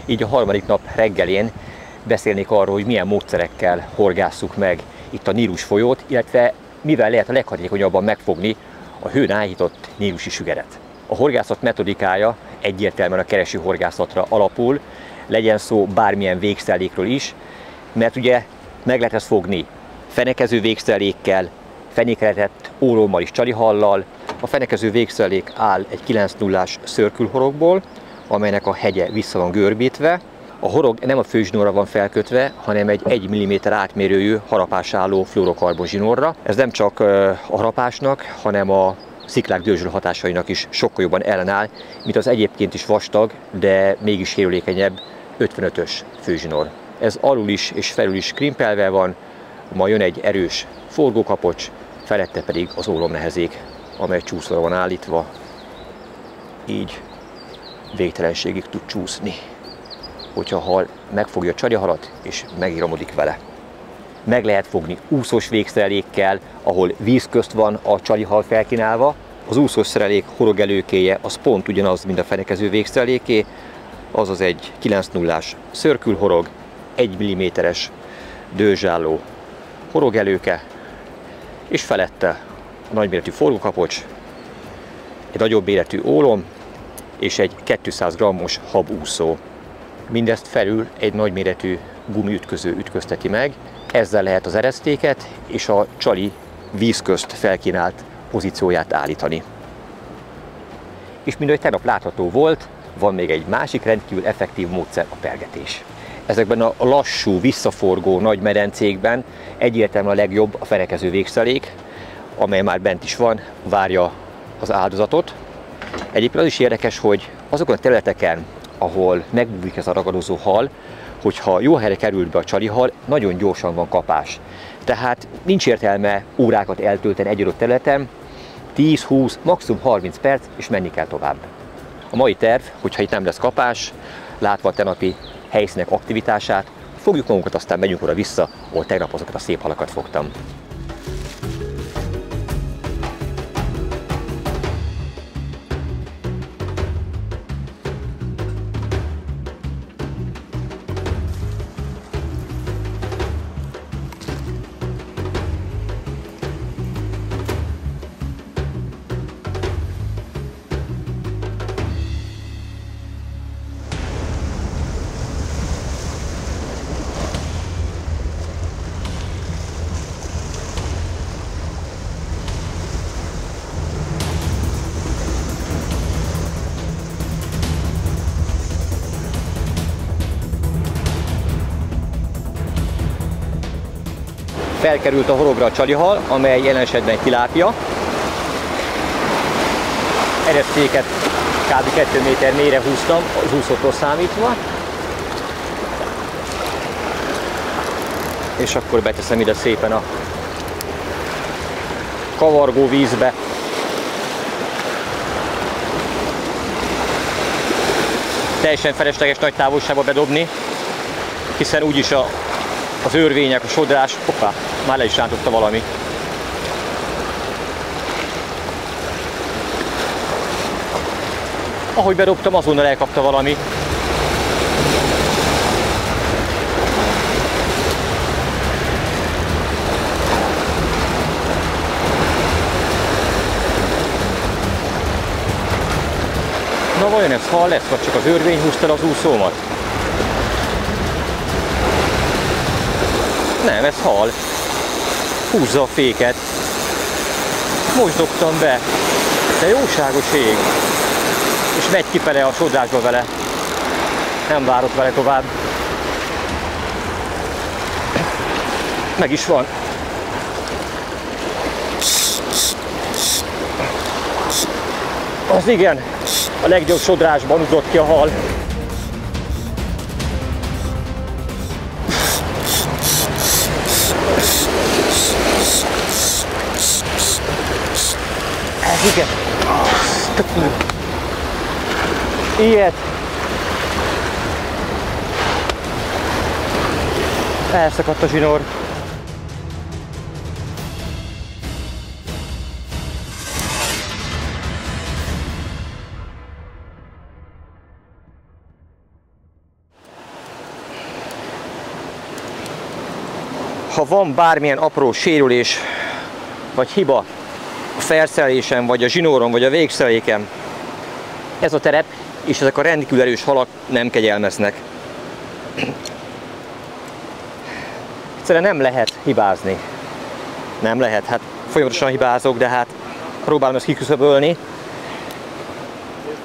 Így a harmadik nap reggelén beszélnék arról, hogy milyen módszerekkel horgásszuk meg itt a Nílus folyót, illetve mivel lehet a leghatékonyabban megfogni a hőn áhított nílusi sügeret. A horgászat metodikája egyértelműen a kereső horgászatra alapul, legyen szó bármilyen végszellékről is, mert ugye meg lehet ezt fogni fenekező végszellékkel, fenékretett ólommal és csalihallal. A fenekező végszellék áll egy 9-0-ás szörkülhorogból, amelynek a hegye vissza van görbítve. A horog nem a főzsinórra van felkötve, hanem egy 1 mm átmérőjű harapásálló fluorokarbon zsinórra. Ez nem csak a harapásnak, hanem a sziklák dörzsölő hatásainak is sokkal jobban ellenáll, mint az egyébként is vastag, de mégis sérülékenyebb 55-ös főzsinór. Ez alul is és felül is krimpelve van, majd jön egy erős forgókapocs, felette pedig az ólomnehezék, amely csúszóra van állítva, így végtelenségig tud csúszni, hogyha a hal megfogja a csalihalat és megiromodik vele. Meg lehet fogni úszós végszerelékkel, ahol víz közt van a csalihal felkínálva. Az úszós szerelék horogelőkéje az pont ugyanaz, mint a fenekező végszereléké, azaz egy 9.0-ás szörkülhorog, 1 mm-es dőzsálló horogelőke, és felette a nagyméretű forgókapocs, egy nagyobb méretű ólom és egy 200 g-os habúszó. Mindezt felül egy nagyméretű gumiütköző ütközteti meg, ezzel lehet az eresztéket és a csali víz közt felkínált pozícióját állítani. És mint ahogy tegnap látható volt, van még egy másik rendkívül effektív módszer, a pergetés. Ezekben a lassú, visszaforgó nagy medencékben egyértelműen a legjobb a fenekező végszerelék, amely már bent is van, várja az áldozatot. Egyébként az is érdekes, hogy azokon a területeken, ahol megbújik ez a ragadozó hal, hogyha jó helyre került be a csalihal, nagyon gyorsan van kapás. Tehát nincs értelme órákat eltölteni egy adott területen, 10-20, maximum 30 perc, és menni kell tovább. A mai terv, hogyha itt nem lesz kapás, látva a tegnapi helyszínek aktivitását, fogjuk magunkat, aztán megyünk oda vissza, ahol tegnap azokat a szép halakat fogtam. Felkerült a horogra a csalihal, amely jelen esetben tilápia. Eresztéket kb. 2 méter mélyre húztam, az úszótól számítva. És akkor beteszem ide szépen a kavargó vízbe. Teljesen felesleges nagy távolságba bedobni, hiszen úgyis az őrvények, a sodrás, hoppá, már le is rántotta valami. Ahogy bedobtam, azonnal elkapta valami. Na vajon ez hal lesz, vagy csak az őrvény húzta el az úszómat? Nem, ez hal. Húzza a féket. Most dobtam be. De jóságos ég. És megy kifele a sodrásba vele. Nem várok vele tovább. Meg is van. Az igen, a legjobb sodrásban ugrott ki a hal. Ez igen. Ilyet. Elszakadt a zsinór. Ha van bármilyen apró sérülés vagy hiba a felszerelésen, vagy a zsinóron, vagy a végszereléken, ez a terep és ezek a rendkívül erős halak nem kegyelmeznek. Egyszerűen nem lehet hibázni. Nem lehet, hát folyamatosan hibázok, de hát próbálom ezt kiküszöbölni,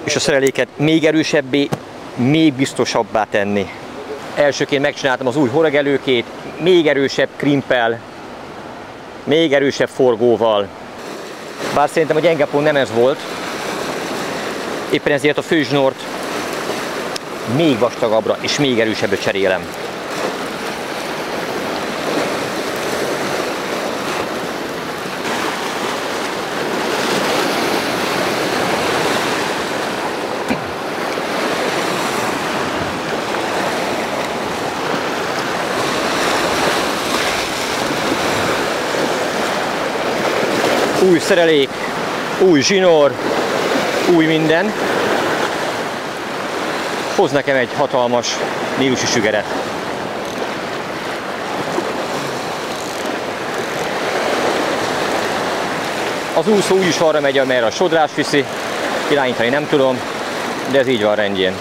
és a szereléket még erősebbé, még biztosabbá tenni. Elsőként megcsináltam az új horogelőkét, még erősebb krimpel, még erősebb forgóval. Bár szerintem a gyenge pont nem ez volt. Éppen ezért a főzsinort még vastagabbra és még erősebbre cserélem. Új szerelék, új zsinór, új minden. Hoz nekem egy hatalmas nílusi sügeret. Az úszó úgyis arra megy, amerre a sodrás viszi, irányítani nem tudom, de ez így van rendjén.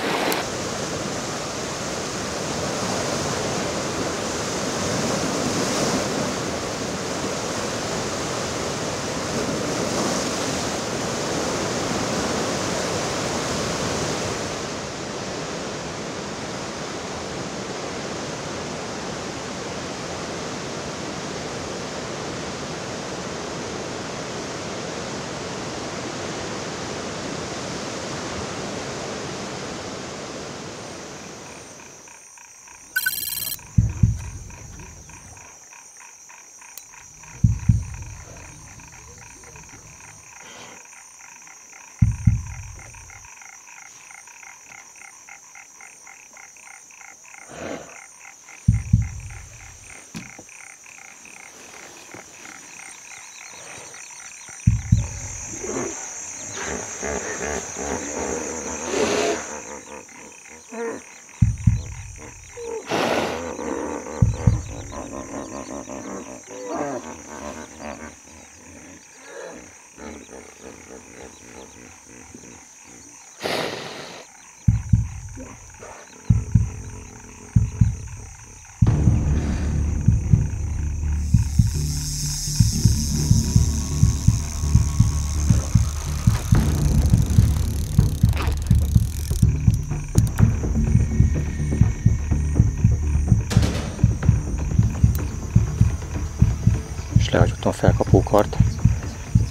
Lehagyottam a felkapókart,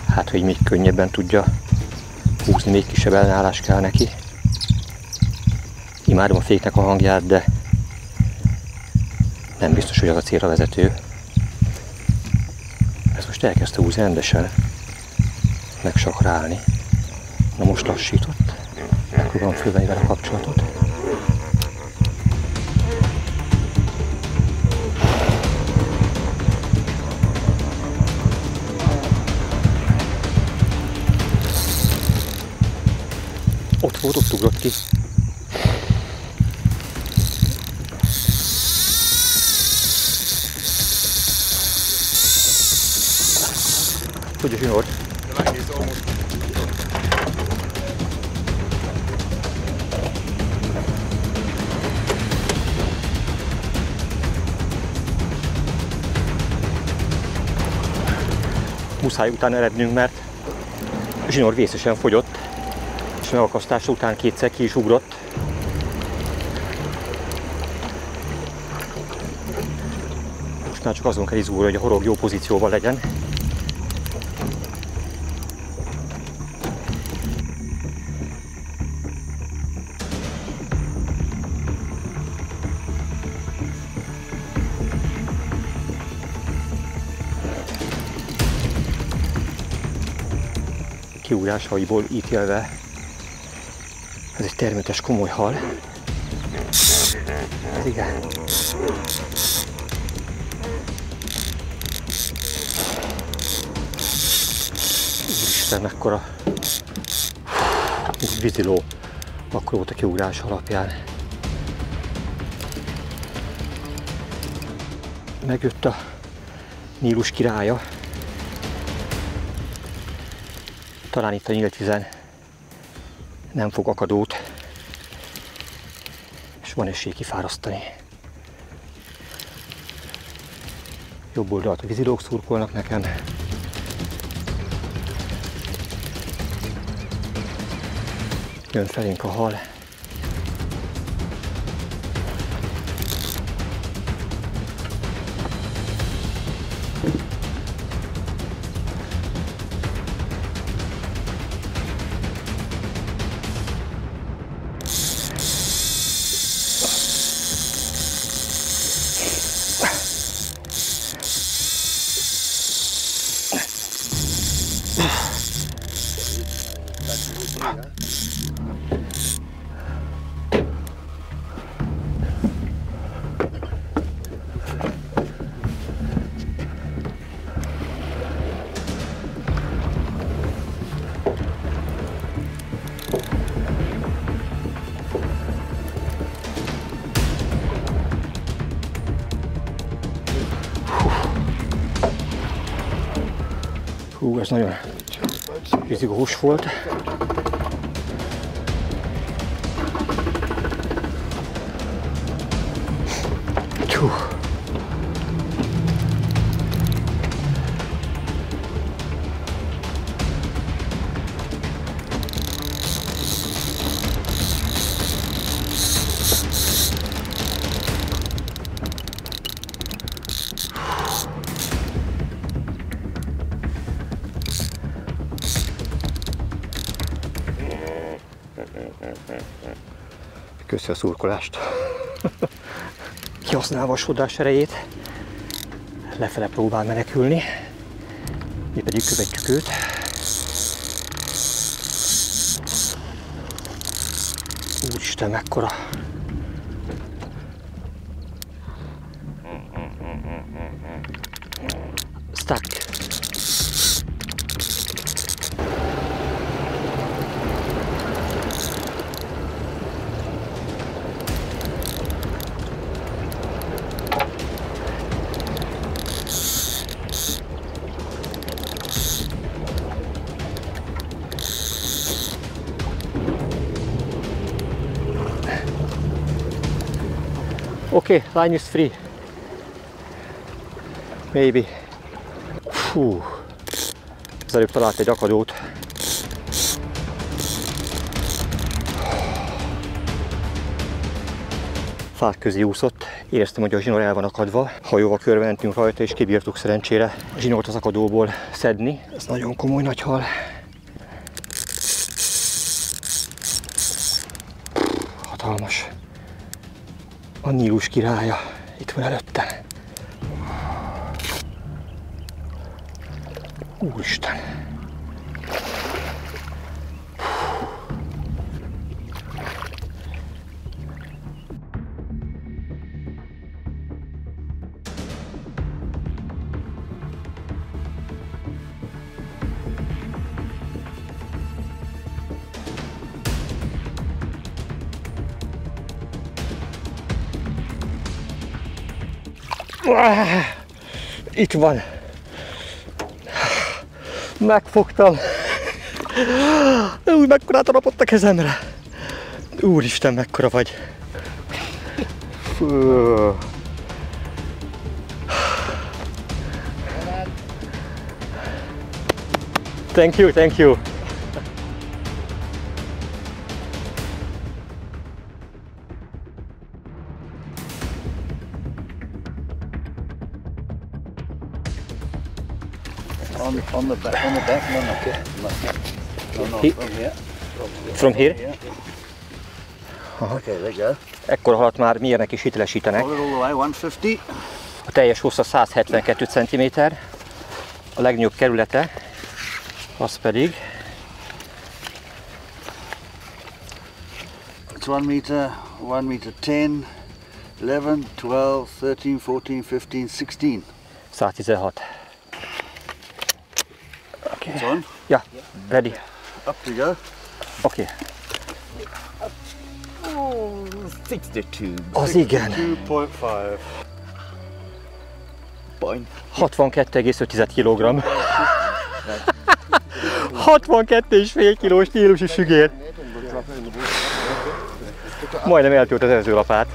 hát hogy még könnyebben tudja húzni, még kisebb ellenállás kell neki. Imádom a féknek a hangját, de nem biztos, hogy az a célra vezető. Ez most elkezdte húzni rendesen, meg sakrálni. Na most lassított, megpróbálom fölvenni vele a kapcsolatot. Ott volt, ott ugrott ki. Hogy a zsinór? Muszáj utána erednünk, mert a zsinór vészesen fogyott. Megakasztása után kétszer ki is ugrott. Most már csak azon kell izgulni, hogy a horog jó pozícióban legyen. Kiugrásaiból ítélve ez egy természetes komoly hal. Ez igen. Úristen, mekkora víziló akkor volt a kiugrás alapján. Megjött a Nílus királya. Talán itt a nyílt nem fog akadót, és van esély kifárasztani. Jobb oldalt a vízilók szurkolnak nekem. Jön felénk a hal. Hú, ez nagyon izgós volt. Hú. Köszi a szurkolást. Kihasználva a sodrás erejét, lefele próbál menekülni, mi pedig követjük őt. Úristen, mekkora! Stuck! Okay, line is free. Maybe. Fú. Az előbb talált egy akadót. Fák közé úszott. Éreztem, hogy a zsinór el van akadva. Hajóval körbementünk rajta, és kibírtuk szerencsére a zsinórt az akadóból szedni. Ez nagyon komoly nagy hal. Hatalmas. A Nílus királya itt van előtte. Úristen! Itt van. Megfogtam. Úgy mekkorát harapott a kezemre. Úristen, mekkora vagy. Thank you, thank you. On the back, no, okay. No, from here. From here? Yeah. Okay, there you go. Ekkor halat már mérnek és hitelesítenek. Hold it all the way, 150. A teljes hossza 172 cm, a legnagyobb kerülete, az pedig It's 1 meter, 10, 11, 12, 13, 14, 15, 16. 116. Okay. It's on. Yeah, ready. Up to go. Okay. 62. Az igen. 2.5. Boing. 62,5 kg. 62,5 kilós nílusi sügér. Majdnem eltölt az ezőlapát.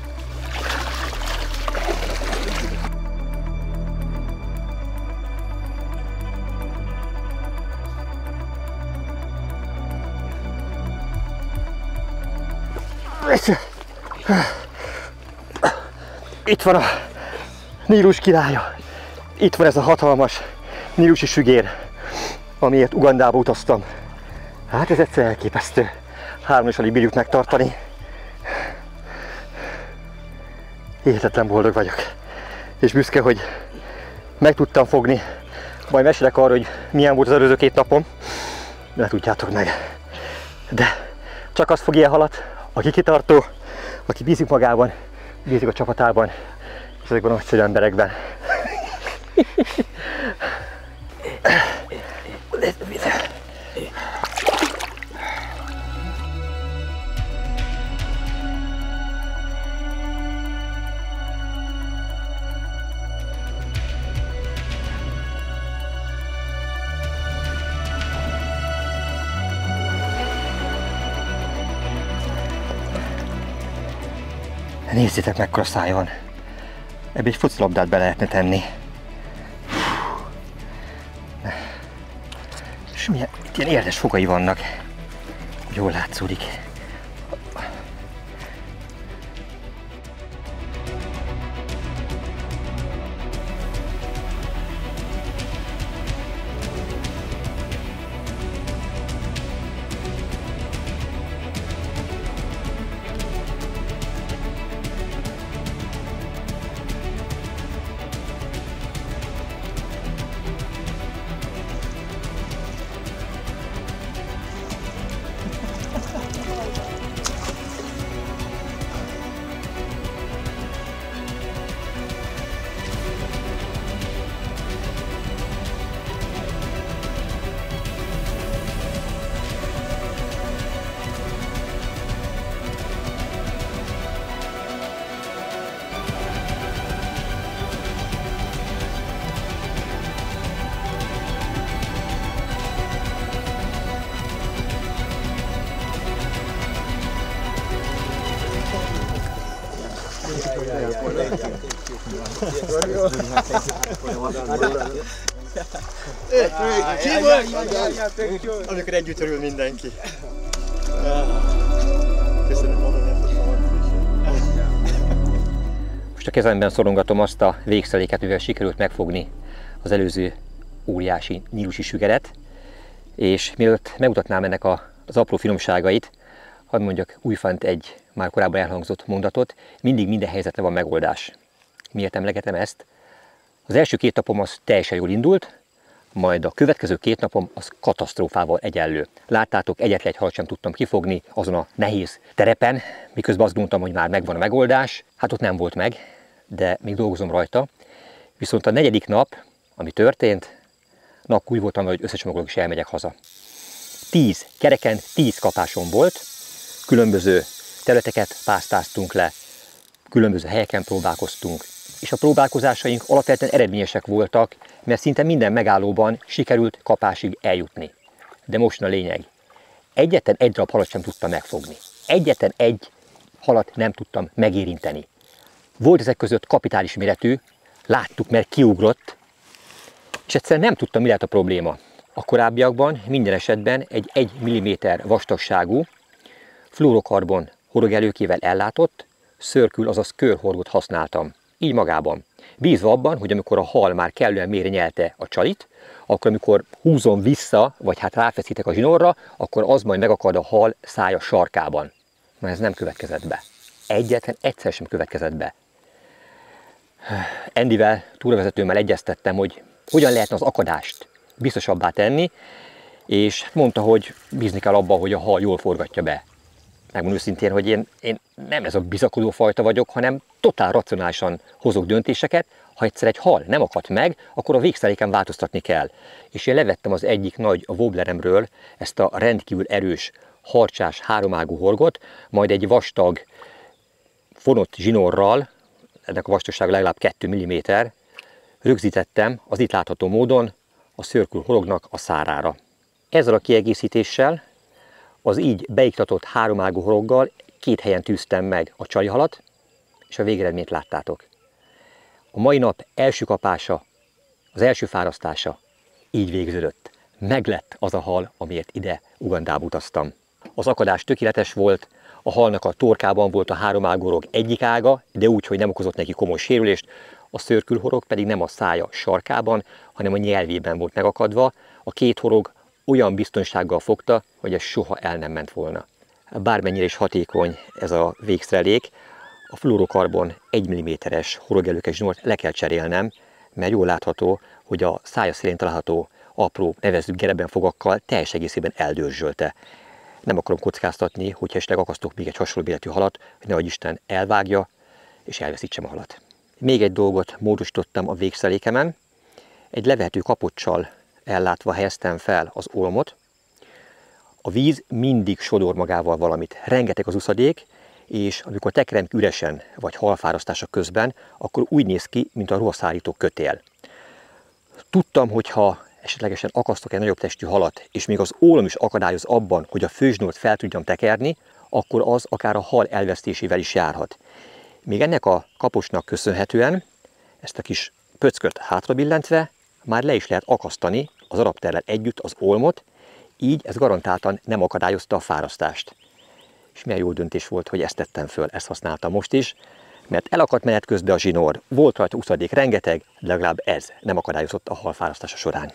Itt van a Nílus királya. Itt van ez a hatalmas nílusi sügér, amiért Ugandába utaztam. Hát ez egyszer elképesztő. 3 is alig bírjuk megtartani. Hihetetlen boldog vagyok. És büszke, hogy meg tudtam fogni. Majd mesélek arról, hogy milyen volt az előző 2 napom. Ne tudjátok meg. De csak az fog ilyen halat, aki kitartó, aki bízik magában, bízik a csapatában, és ezekben a nagyszerű emberekben. Nézzétek, mekkora szája van. Ebbe egy focilabdát be lehetne tenni. És milyen, itt ilyen érdes fogai vannak. Jól látszódik. Amikor együtt örül mindenki. Most a kezemben szorongatom azt a végszeléket, mivel sikerült megfogni az előző óriási nílusi sügeret, és mielőtt megmutatnám ennek az apró finomságait, hadd mondjak újfent egy már korábban elhangzott mondatot: mindig minden helyzetre van megoldás. Miért emlegetem ezt? Az első 2 napom az teljesen jól indult, majd a következő 2 napom az katasztrófával egyenlő. Láttátok, egyetlen egy halat sem tudtam kifogni azon a nehéz terepen, miközben azt gondoltam, hogy már megvan a megoldás. Hát ott nem volt meg, de még dolgozom rajta. Viszont a 4. nap, ami történt, akkor úgy voltam, hogy összecsomagolok és elmegyek haza. 10 kereken 10 kapásom volt, különböző területeket pásztáztunk le, különböző helyeken próbálkoztunk, és a próbálkozásaink alapvetően eredményesek voltak, mert szinte minden megállóban sikerült kapásig eljutni. De most a lényeg. Egyetlen egy darab halat sem tudtam megfogni. Egyetlen egy halat nem tudtam megérinteni. Volt ezek között kapitális méretű, láttuk, mert kiugrott, és egyszerűen nem tudtam, mi lehet a probléma. A korábbiakban minden esetben egy 1 mm vastagságú, fluorokarbon horogelőkével ellátott, szörkül, azaz körhorgot használtam. Így magában. Bízva abban, hogy amikor a hal már kellően mélyre nyelte a csalit, akkor amikor húzom vissza, vagy hát ráfeszítek a zsinórra, akkor az majd megakad a hal szája sarkában. Na, ez nem következett be. Egyetlen egyszer sem következett be. Andyvel, túravezetőmmel egyeztettem, hogy hogyan lehetne az akadást biztosabbá tenni, és mondta, hogy bízni kell abba, hogy a hal jól forgatja be. Megmondom őszintén, hogy én nem ez a bizakodó fajta vagyok, hanem totál racionálisan hozok döntéseket. Ha egyszer egy hal nem akadt meg, akkor a végszeréken változtatni kell. És én levettem az egyik nagy wobbleremről ezt a rendkívül erős, harcsás, háromágú horgot, majd egy vastag, fonott zsinórral, ennek a vastagsága legalább 2 mm, rögzítettem az itt látható módon a szörkül horognak a szárára. Ezzel a kiegészítéssel, az így beiktatott háromágú horoggal 2 helyen tűztem meg a csalihalat, és a végeredményt láttátok. A mai nap első kapása, az első fárasztása így végződött. Meglett az a hal, amiért ide Ugandába utaztam. Az akadás tökéletes volt, a halnak a torkában volt a háromágú horog egyik ága, de úgy, hogy nem okozott neki komoly sérülést, a szörkülhorog pedig nem a szája sarkában, hanem a nyelvében volt megakadva, a 2 horog olyan biztonsággal fogta, hogy ez soha el nem ment volna. Bármennyire is hatékony ez a végszerelék, a fluorokarbon 1 mm-es horogelőkes zsinórt le kell cserélnem, mert jól látható, hogy a szája szélén található apró, nevezzük gerebenfogakkal teljes egészében eldörzsölte. Nem akarom kockáztatni, hogyha esetleg akasztok még egy hasonló méretű halat, hogy nehogy Isten elvágja és elveszítsem a halat. Még egy dolgot módosítottam a végszerelékemen. Egy levehető kapoccsal ellátva helyeztem fel az ólomot. A víz mindig sodor magával valamit. Rengeteg az uszadék, és amikor tekerem üresen vagy halfárasztása közben, akkor úgy néz ki, mint a rohaszárító kötél. Tudtam, hogy ha esetlegesen akasztok egy nagyobb testű halat, és még az ólom is akadályoz abban, hogy a főzsinórt fel tudjam tekerni, akkor az akár a hal elvesztésével is járhat. Még ennek a kaposnak köszönhetően ezt a kis pöcköt hátrabillentve már le is lehet akasztani az arabterrel együtt az olmot, így ez garantáltan nem akadályozta a fárasztást. És milyen jó döntés volt, hogy ezt tettem föl, ezt használtam most is, mert elakadt menet közben a zsinór, volt rajta uszadék rengeteg, de legalább ez nem akadályozott a hal fárasztása során.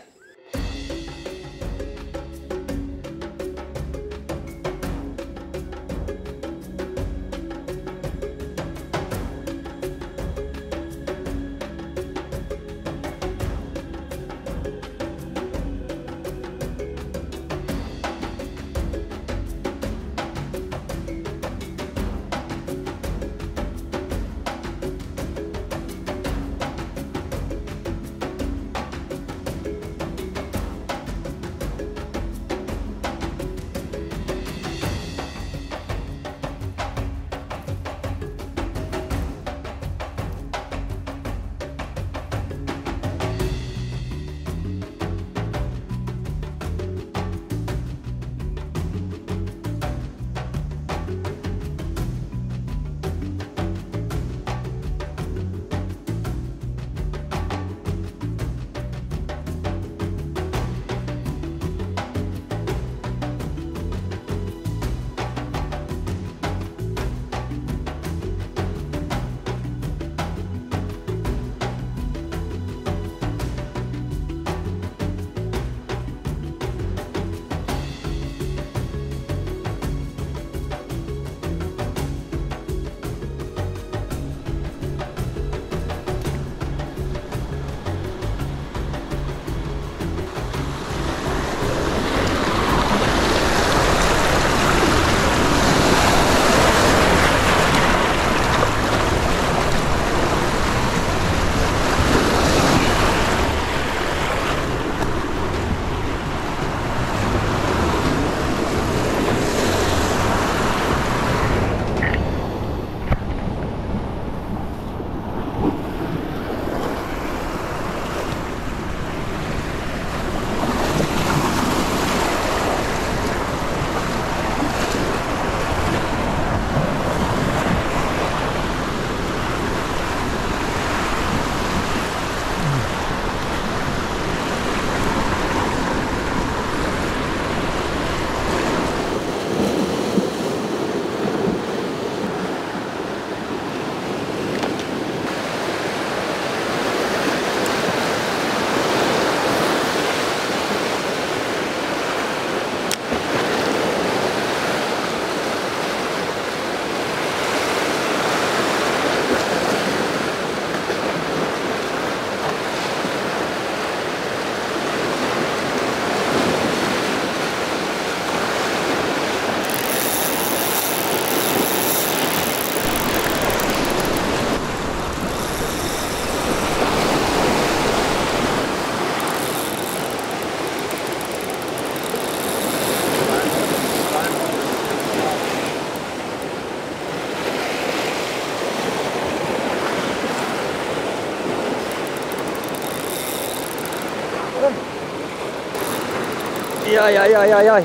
Jaj.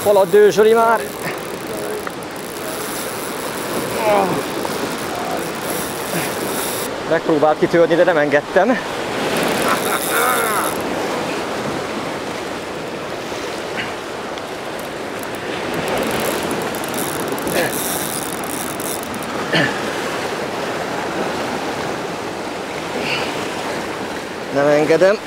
Falad dőzsöli már. Megpróbált kitörni, de nem engedtem. Nem engedem.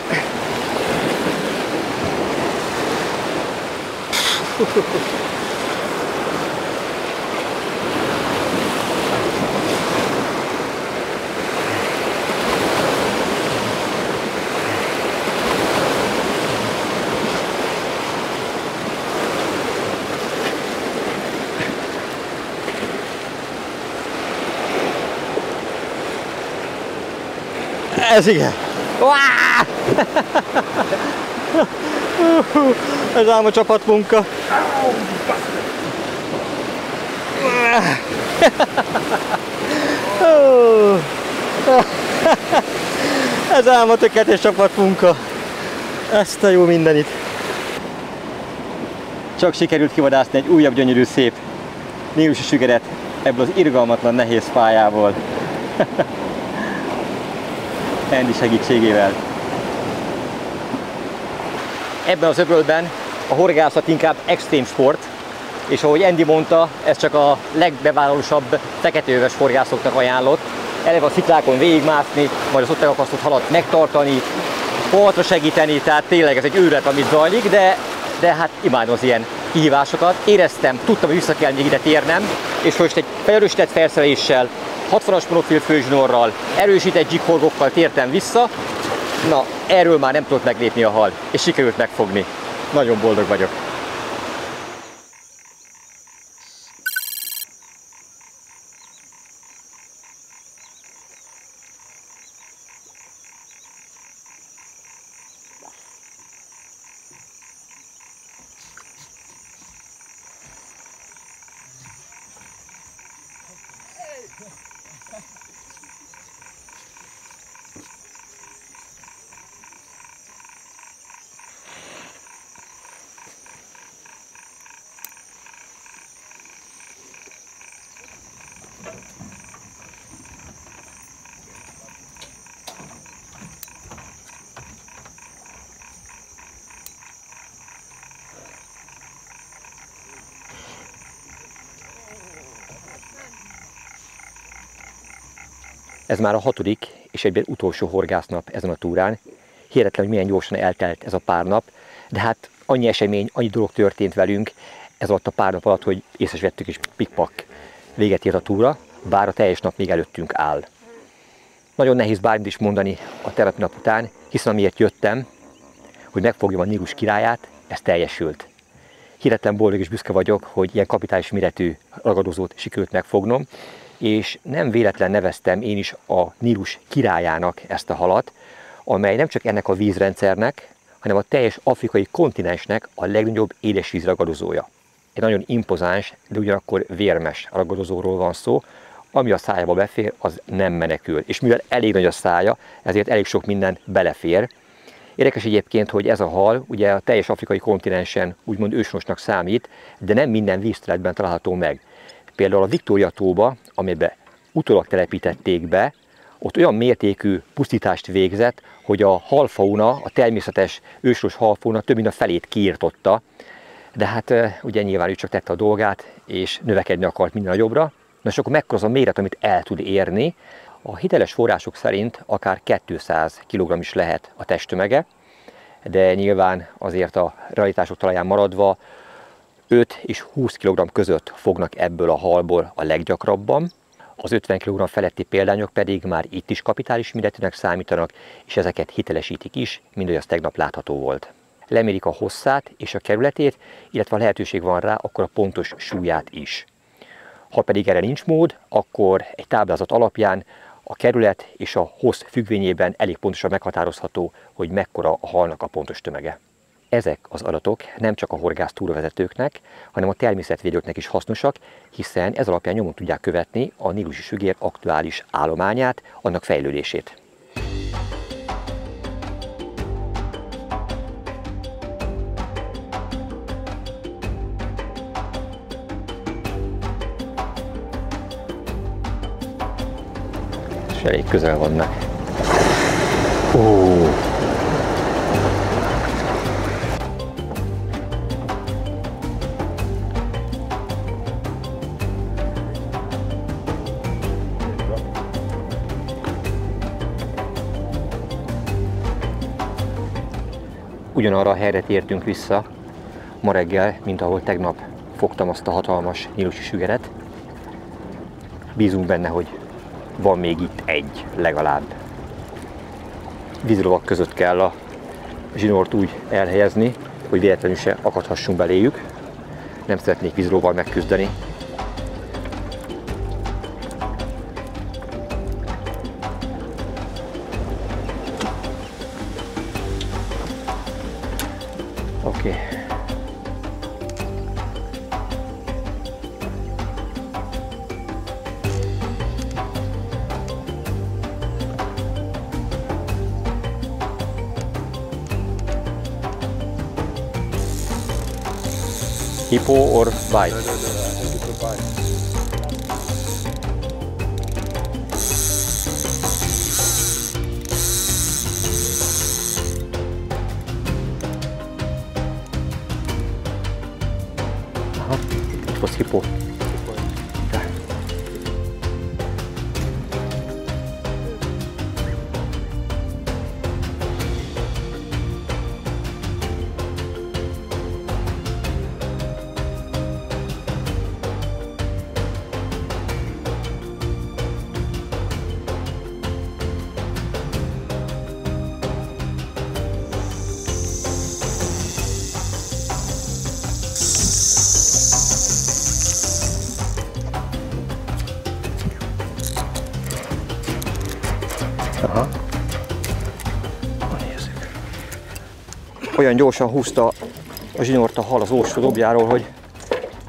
Ez igen. Ez ám a csapatmunka. Ez ám a tökéletes csapatmunka. Ezt a jó mindenit. Csak sikerült kivadászni egy újabb gyönyörű szép nílusi sügeret ebből az irgalmatlan nehéz pályából. Andy segítségével. Ebben az öbölben a horgászat inkább extrém sport, és ahogy Andy mondta, ez csak a legbevállalósabb feketeöves horgászoknak ajánlott. Eleve a sziklákon végigmászni, majd az ott megakasztott halat megtartani, partra segíteni, tehát tényleg ez egy őrület, amit zajlik, de hát imádom az ilyen kihívásokat. Éreztem, tudtam, hogy vissza kell még ide térnem, és most egy felerősített felszereléssel, 60-as monofil főzsnorral, erősített jighorgokkal tértem vissza. Na, erről már nem tudott meglépni a hal, és sikerült megfogni. Nagyon boldog vagyok. Ez már a 6. és egyben utolsó horgásznap ezen a túrán. Hihetetlen, hogy milyen gyorsan eltelt ez a pár nap, de hát annyi esemény, annyi dolog történt velünk ez alatt a pár nap alatt, hogy észre vettük, és pikpak véget ért a túra, bár a teljes nap még előttünk áll. Nagyon nehéz bármit is mondani a terapi nap után, hiszen amiért jöttem, hogy megfogjam a Nílus királyát, ez teljesült. Hihetetlen boldog és büszke vagyok, hogy ilyen kapitális méretű ragadozót sikerült megfognom, és nem véletlen neveztem én is a Nílus királyának ezt a halat, amely nem csak ennek a vízrendszernek, hanem a teljes afrikai kontinensnek a legnagyobb édesvíz ragadozója. Egy nagyon impozáns, de ugyanakkor vérmes ragadozóról van szó, ami a szájába befér, az nem menekül. És mivel elég nagy a szája, ezért elég sok minden belefér. Érdekes egyébként, hogy ez a hal ugye a teljes afrikai kontinensen úgymond őshonosnak számít, de nem minden vízterületben található meg. Például a Victoria-tóba, amelybe utólag telepítették be, ott olyan mértékű pusztítást végzett, hogy a halfauna, a természetes őshonos halfauna több mint a felét kiirtotta. De hát ugye nyilván ő csak tette a dolgát, és növekedni akart minden nagyobbra. Na és akkor mekkora az a méret, amit el tud érni? A hiteles források szerint akár 200 kg is lehet a testtömege, de nyilván azért a realitások talaján maradva 5 és 20 kg között fognak ebből a halból a leggyakrabban. Az 50 kg feletti példányok pedig már itt is kapitális méretűnek számítanak, és ezeket hitelesítik is, mint ahogy az tegnap látható volt. Lemérik a hosszát és a kerületét, illetve ha lehetőség van rá, akkor a pontos súlyát is. Ha pedig erre nincs mód, akkor egy táblázat alapján a kerület és a hossz függvényében elég pontosan meghatározható, hogy mekkora a halnak a pontos tömege. Ezek az adatok nem csak a horgász túravezetőknek, hanem a természetvédőknek is hasznosak, hiszen ez alapján nyomon tudják követni a nílusi sügér aktuális állományát, annak fejlődését. És elég közel vannak. Ugyanarra a helyre tértünk vissza ma reggel, mint ahol tegnap fogtam azt a hatalmas nílusi sügeret. Bízunk benne, hogy van még itt egy legalább. Vízlovak között kell a zsinort úgy elhelyezni, hogy véletlenül se akadhassunk beléjük. Nem szeretnék vízlóval megküzdeni. Oké. Hippo or bite? No, I think it's a bite. Skipo. Aha. Nézzük. Olyan gyorsan húzta a zsinort a hal az ósó dobjáról, hogy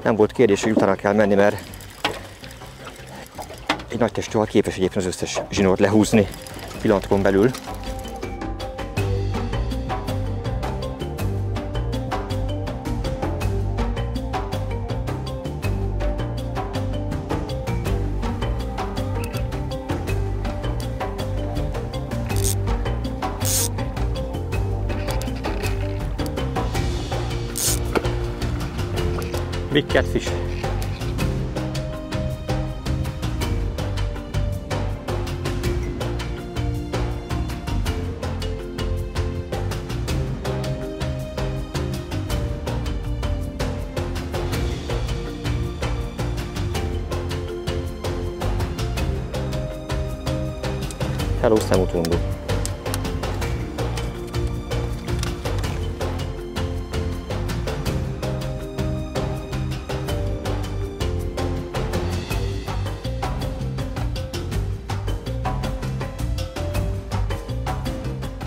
nem volt kérdés, hogy utána kell menni, mert egy nagy testű hal képes egyébként az összes zsinort lehúzni pillanatokon belül. Big catfish. Hello, szemutundu.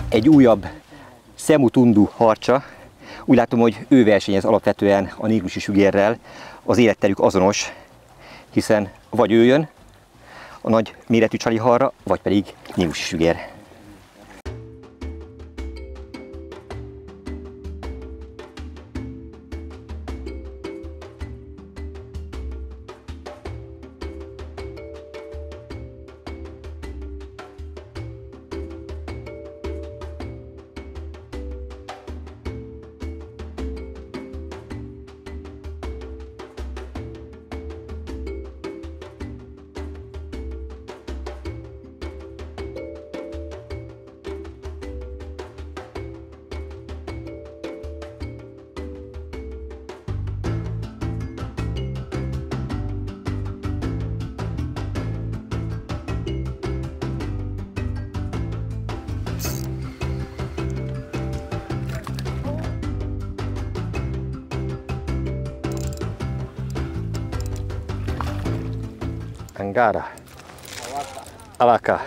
Egy újabb szemutundu harcsa. Úgy látom, hogy ő versenyez alapvetően a nílusi sügérrel, az életterük azonos, hiszen vagy ő jön a nagy méretű csalihalra, vagy pedig nílusi sügér. Angara. Alaka.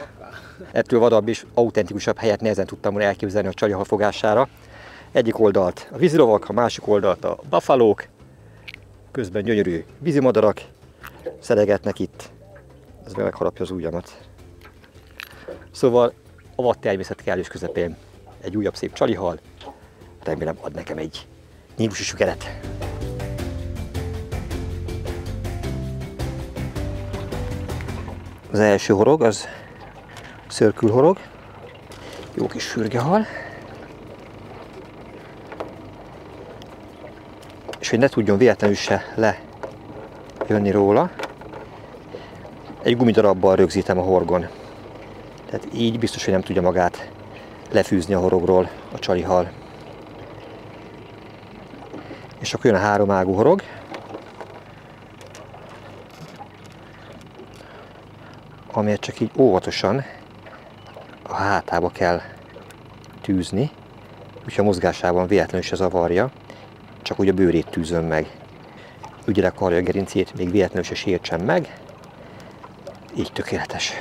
Ettől vadabb és autentikusabb helyet nehezen tudtam volna elképzelni a csaliha fogására. Egyik oldalt a vízilovak, a másik oldalt a buffalók, közben gyönyörű vízimadarak szedegetnek itt. Ez megharapja az ujjamat. Szóval a vad természet kellős közepén egy újabb szép csalihal, remélem ad nekem egy nílusi sügeret. Az első horog, az szörkülhorog, jó kis sürgehal. És hogy ne tudjon véletlenül se lejönni róla, egy gumidarabbal rögzítem a horgon. Tehát így biztos, hogy nem tudja magát lefűzni a horogról a csalihal. És akkor jön a háromágú horog. Amelyet csak így óvatosan a hátába kell tűzni, úgyhogy a mozgásában véletlenül se zavarja, csak úgy a bőrét tűzöm meg. Ügyre akarja a gerincét, még véletlenül se sértsem meg, így tökéletes.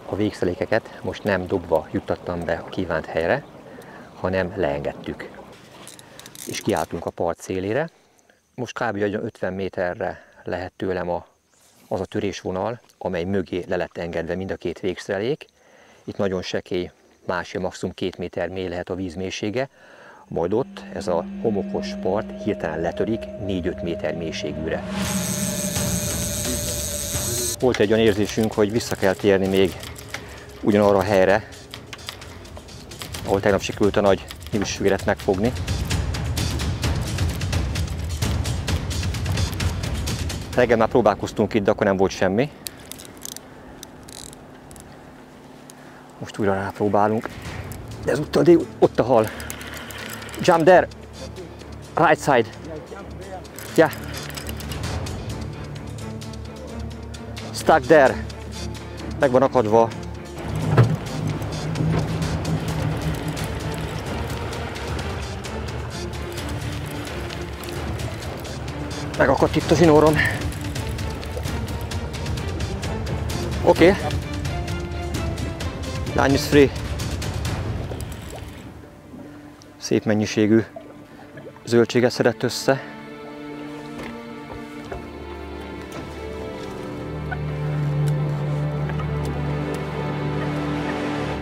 A végszelékeket most nem dobva juttattam be a kívánt helyre, hanem leengedtük. És kiálltunk a part szélére. Most kb. 50 méterre lehet tőlem az a törésvonal, amely mögé le lett engedve mind a két végszelék. Itt nagyon sekély, másfél, maximum 2 méter mély lehet a vízmélysége, majd ott ez a homokos part hirtelen letörik 4-5 méter mélységűre. Volt egy olyan érzésünk, hogy vissza kell térni még ugyanarra a helyre, ahol tegnap sikerült a nagy nyílusügeret megfogni. Reggel már próbálkoztunk itt, de akkor nem volt semmi. Most újra rápróbálunk. De ezúttal ott a hal. Jump there. Right side. Yeah. Stuck there. Meg van akadva. Megakadt itt a zsinóron. Oké. Okay. Line is free. Szép mennyiségű zöldséget szedett össze.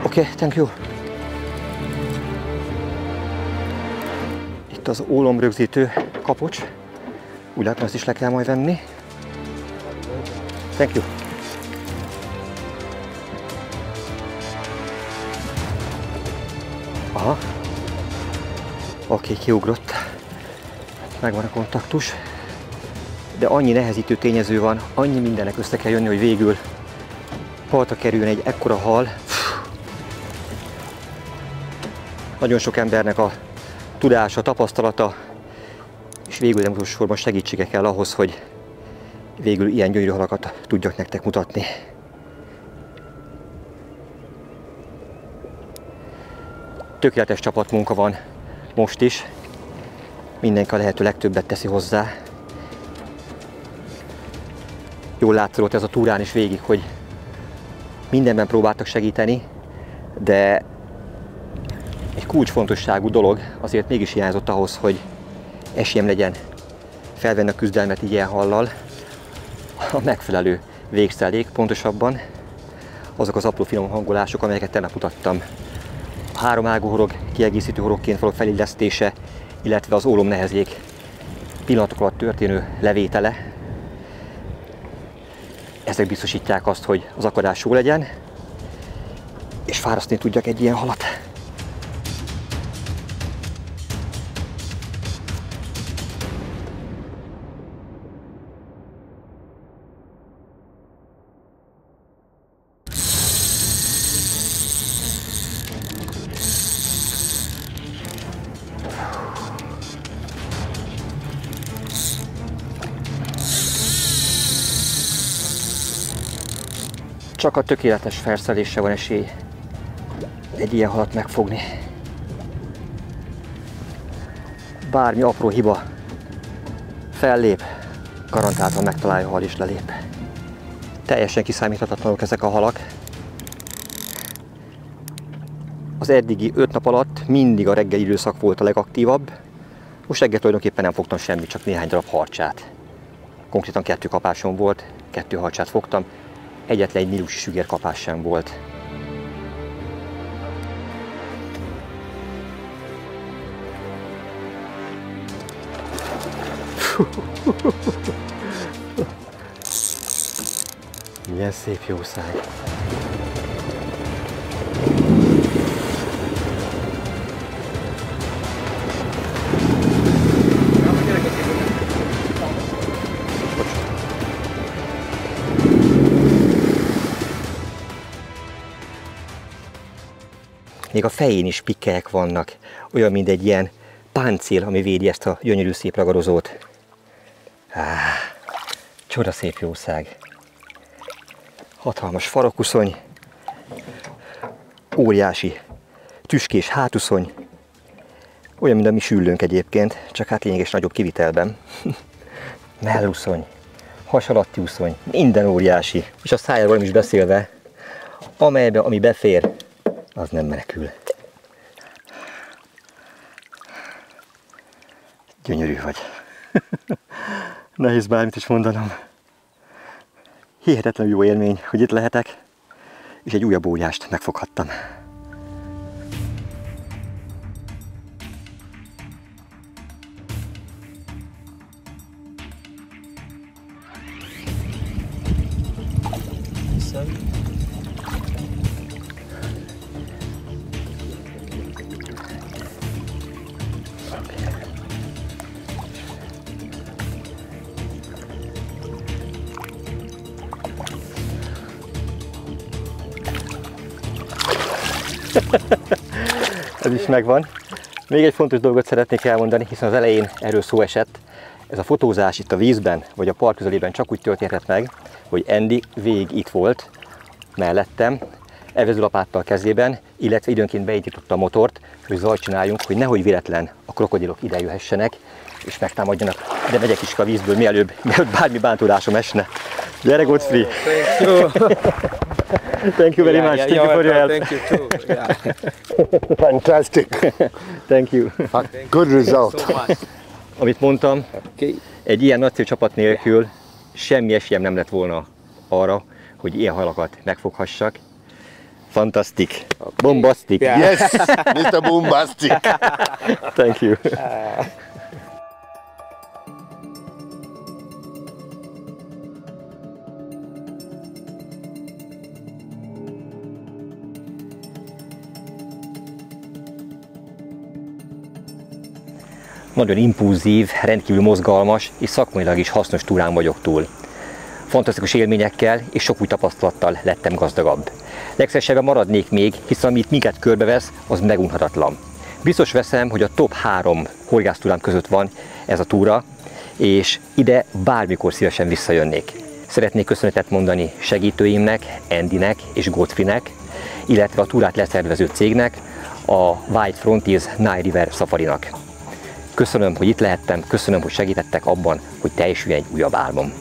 Oké, okay, thank you. Itt az ólomrögzítő kapocs. Úgy látom, ezt is le kell majd venni. Thank you. Aha. Oké, kiugrott. Megvan a kontaktus. De annyi nehezítő tényező van, annyi mindennek össze kell jönni, hogy végül partra kerüljön egy ekkora hal. Nagyon sok embernek a tudása, tapasztalata, és végül nem utolsó sorban segítsége kell ahhoz, hogy végül ilyen gyönyörű halakat tudjak nektek mutatni. Tökéletes csapatmunka van most is. Mindenki a lehető legtöbbet teszi hozzá. Jól látszott ez a túrán is végig, hogy mindenben próbáltak segíteni, de egy kulcsfontosságú dolog azért mégis hiányzott ahhoz, hogy esélyem legyen felvenni a küzdelmet ilyen hallal. A megfelelő végszelék, pontosabban azok az apró finom hangolások, amelyeket tegnap mutattam. A háromágú horog kiegészítő horogként való felillesztése, illetve az ólomnehezék pillanatok alatt történő levétele. Ezek biztosítják azt, hogy az akadás jó legyen, és fárasztani tudjak egy ilyen halat. Csak a tökéletes ferszelésre van esély egy ilyen halat megfogni. Bármi apró hiba fellép, garantáltan megtalálja a hal és lelép. Teljesen kiszámíthatatlanok ezek a halak. Az eddigi 5 nap alatt mindig a reggeli időszak volt a legaktívabb. Most reggel tulajdonképpen nem fogtam semmit, csak néhány darab harcsát. Konkrétan 2 kapásom volt, 2 harcsát fogtam. Egyetlen egy nílusi sügérkapás sem volt. Milyen szép jószág! Még a fején is pikkelyek vannak, olyan, mint egy ilyen páncél, ami védi ezt a gyönyörű szép ragadozót. Csodaszép jószág. Hatalmas farakuszony, óriási tüskés hátuszony, olyan, mint a mi süllőnk egyébként, csak hát lényeges nagyobb kivitelben. Melluszony, has alatti úszony, minden óriási, és a szájáról is beszélve, amelybe, ami befér, az nem menekül. Gyönyörű vagy. Nehéz bármit is mondanom. Hihetetlenül jó élmény, hogy itt lehetek, és egy újabb óriást megfoghattam. Ez is megvan. Még egy fontos dolgot szeretnék elmondani, hiszen az elején erről szó esett. Ez a fotózás itt a vízben, vagy a park közelében csak úgy történhet meg, hogy Andy végig itt volt mellettem, evezőlapáttal kezében, illetve időnként beindította a motort, hogy zajt csináljunk, hogy nehogy véletlen a krokodilok ide jöhessenek, és megtámadjanak. De megyek is a vízből, mielőbb bármi bántódásom esne. Gyere, Godfrey! Thank you. Thank you very much. Thank you for your help. Thank you too. Yeah. Fantastic. Thank you. Good result. So much. Amit mondtam, Okay. egy ilyen nagyszerű csapat nélkül semmi esélyem nem lett volna arra, hogy ilyen halakat megfoghassak. Fantasztik, bombasztik. Yeah. Yes, Mr. Bombastic. Thank you. Nagyon impulzív, rendkívül mozgalmas és szakmailag is hasznos túrán vagyok túl. Fantasztikus élményekkel és sok új tapasztalattal lettem gazdagabb. Legszívesebben maradnék még, hiszen amit minket körbevesz, az megunhatatlan. Biztos veszem, hogy a top 3 horgásztúrám között van ez a túra, és ide bármikor szívesen visszajönnék. Szeretnék köszönetet mondani segítőimnek, Andynek és Godfreynek, illetve a túrát leszervező cégnek, a Wild Frontiers Nile River Safarinak. Köszönöm, hogy itt lehettem, köszönöm, hogy segítettek abban, hogy teljesüljen egy újabb álmom.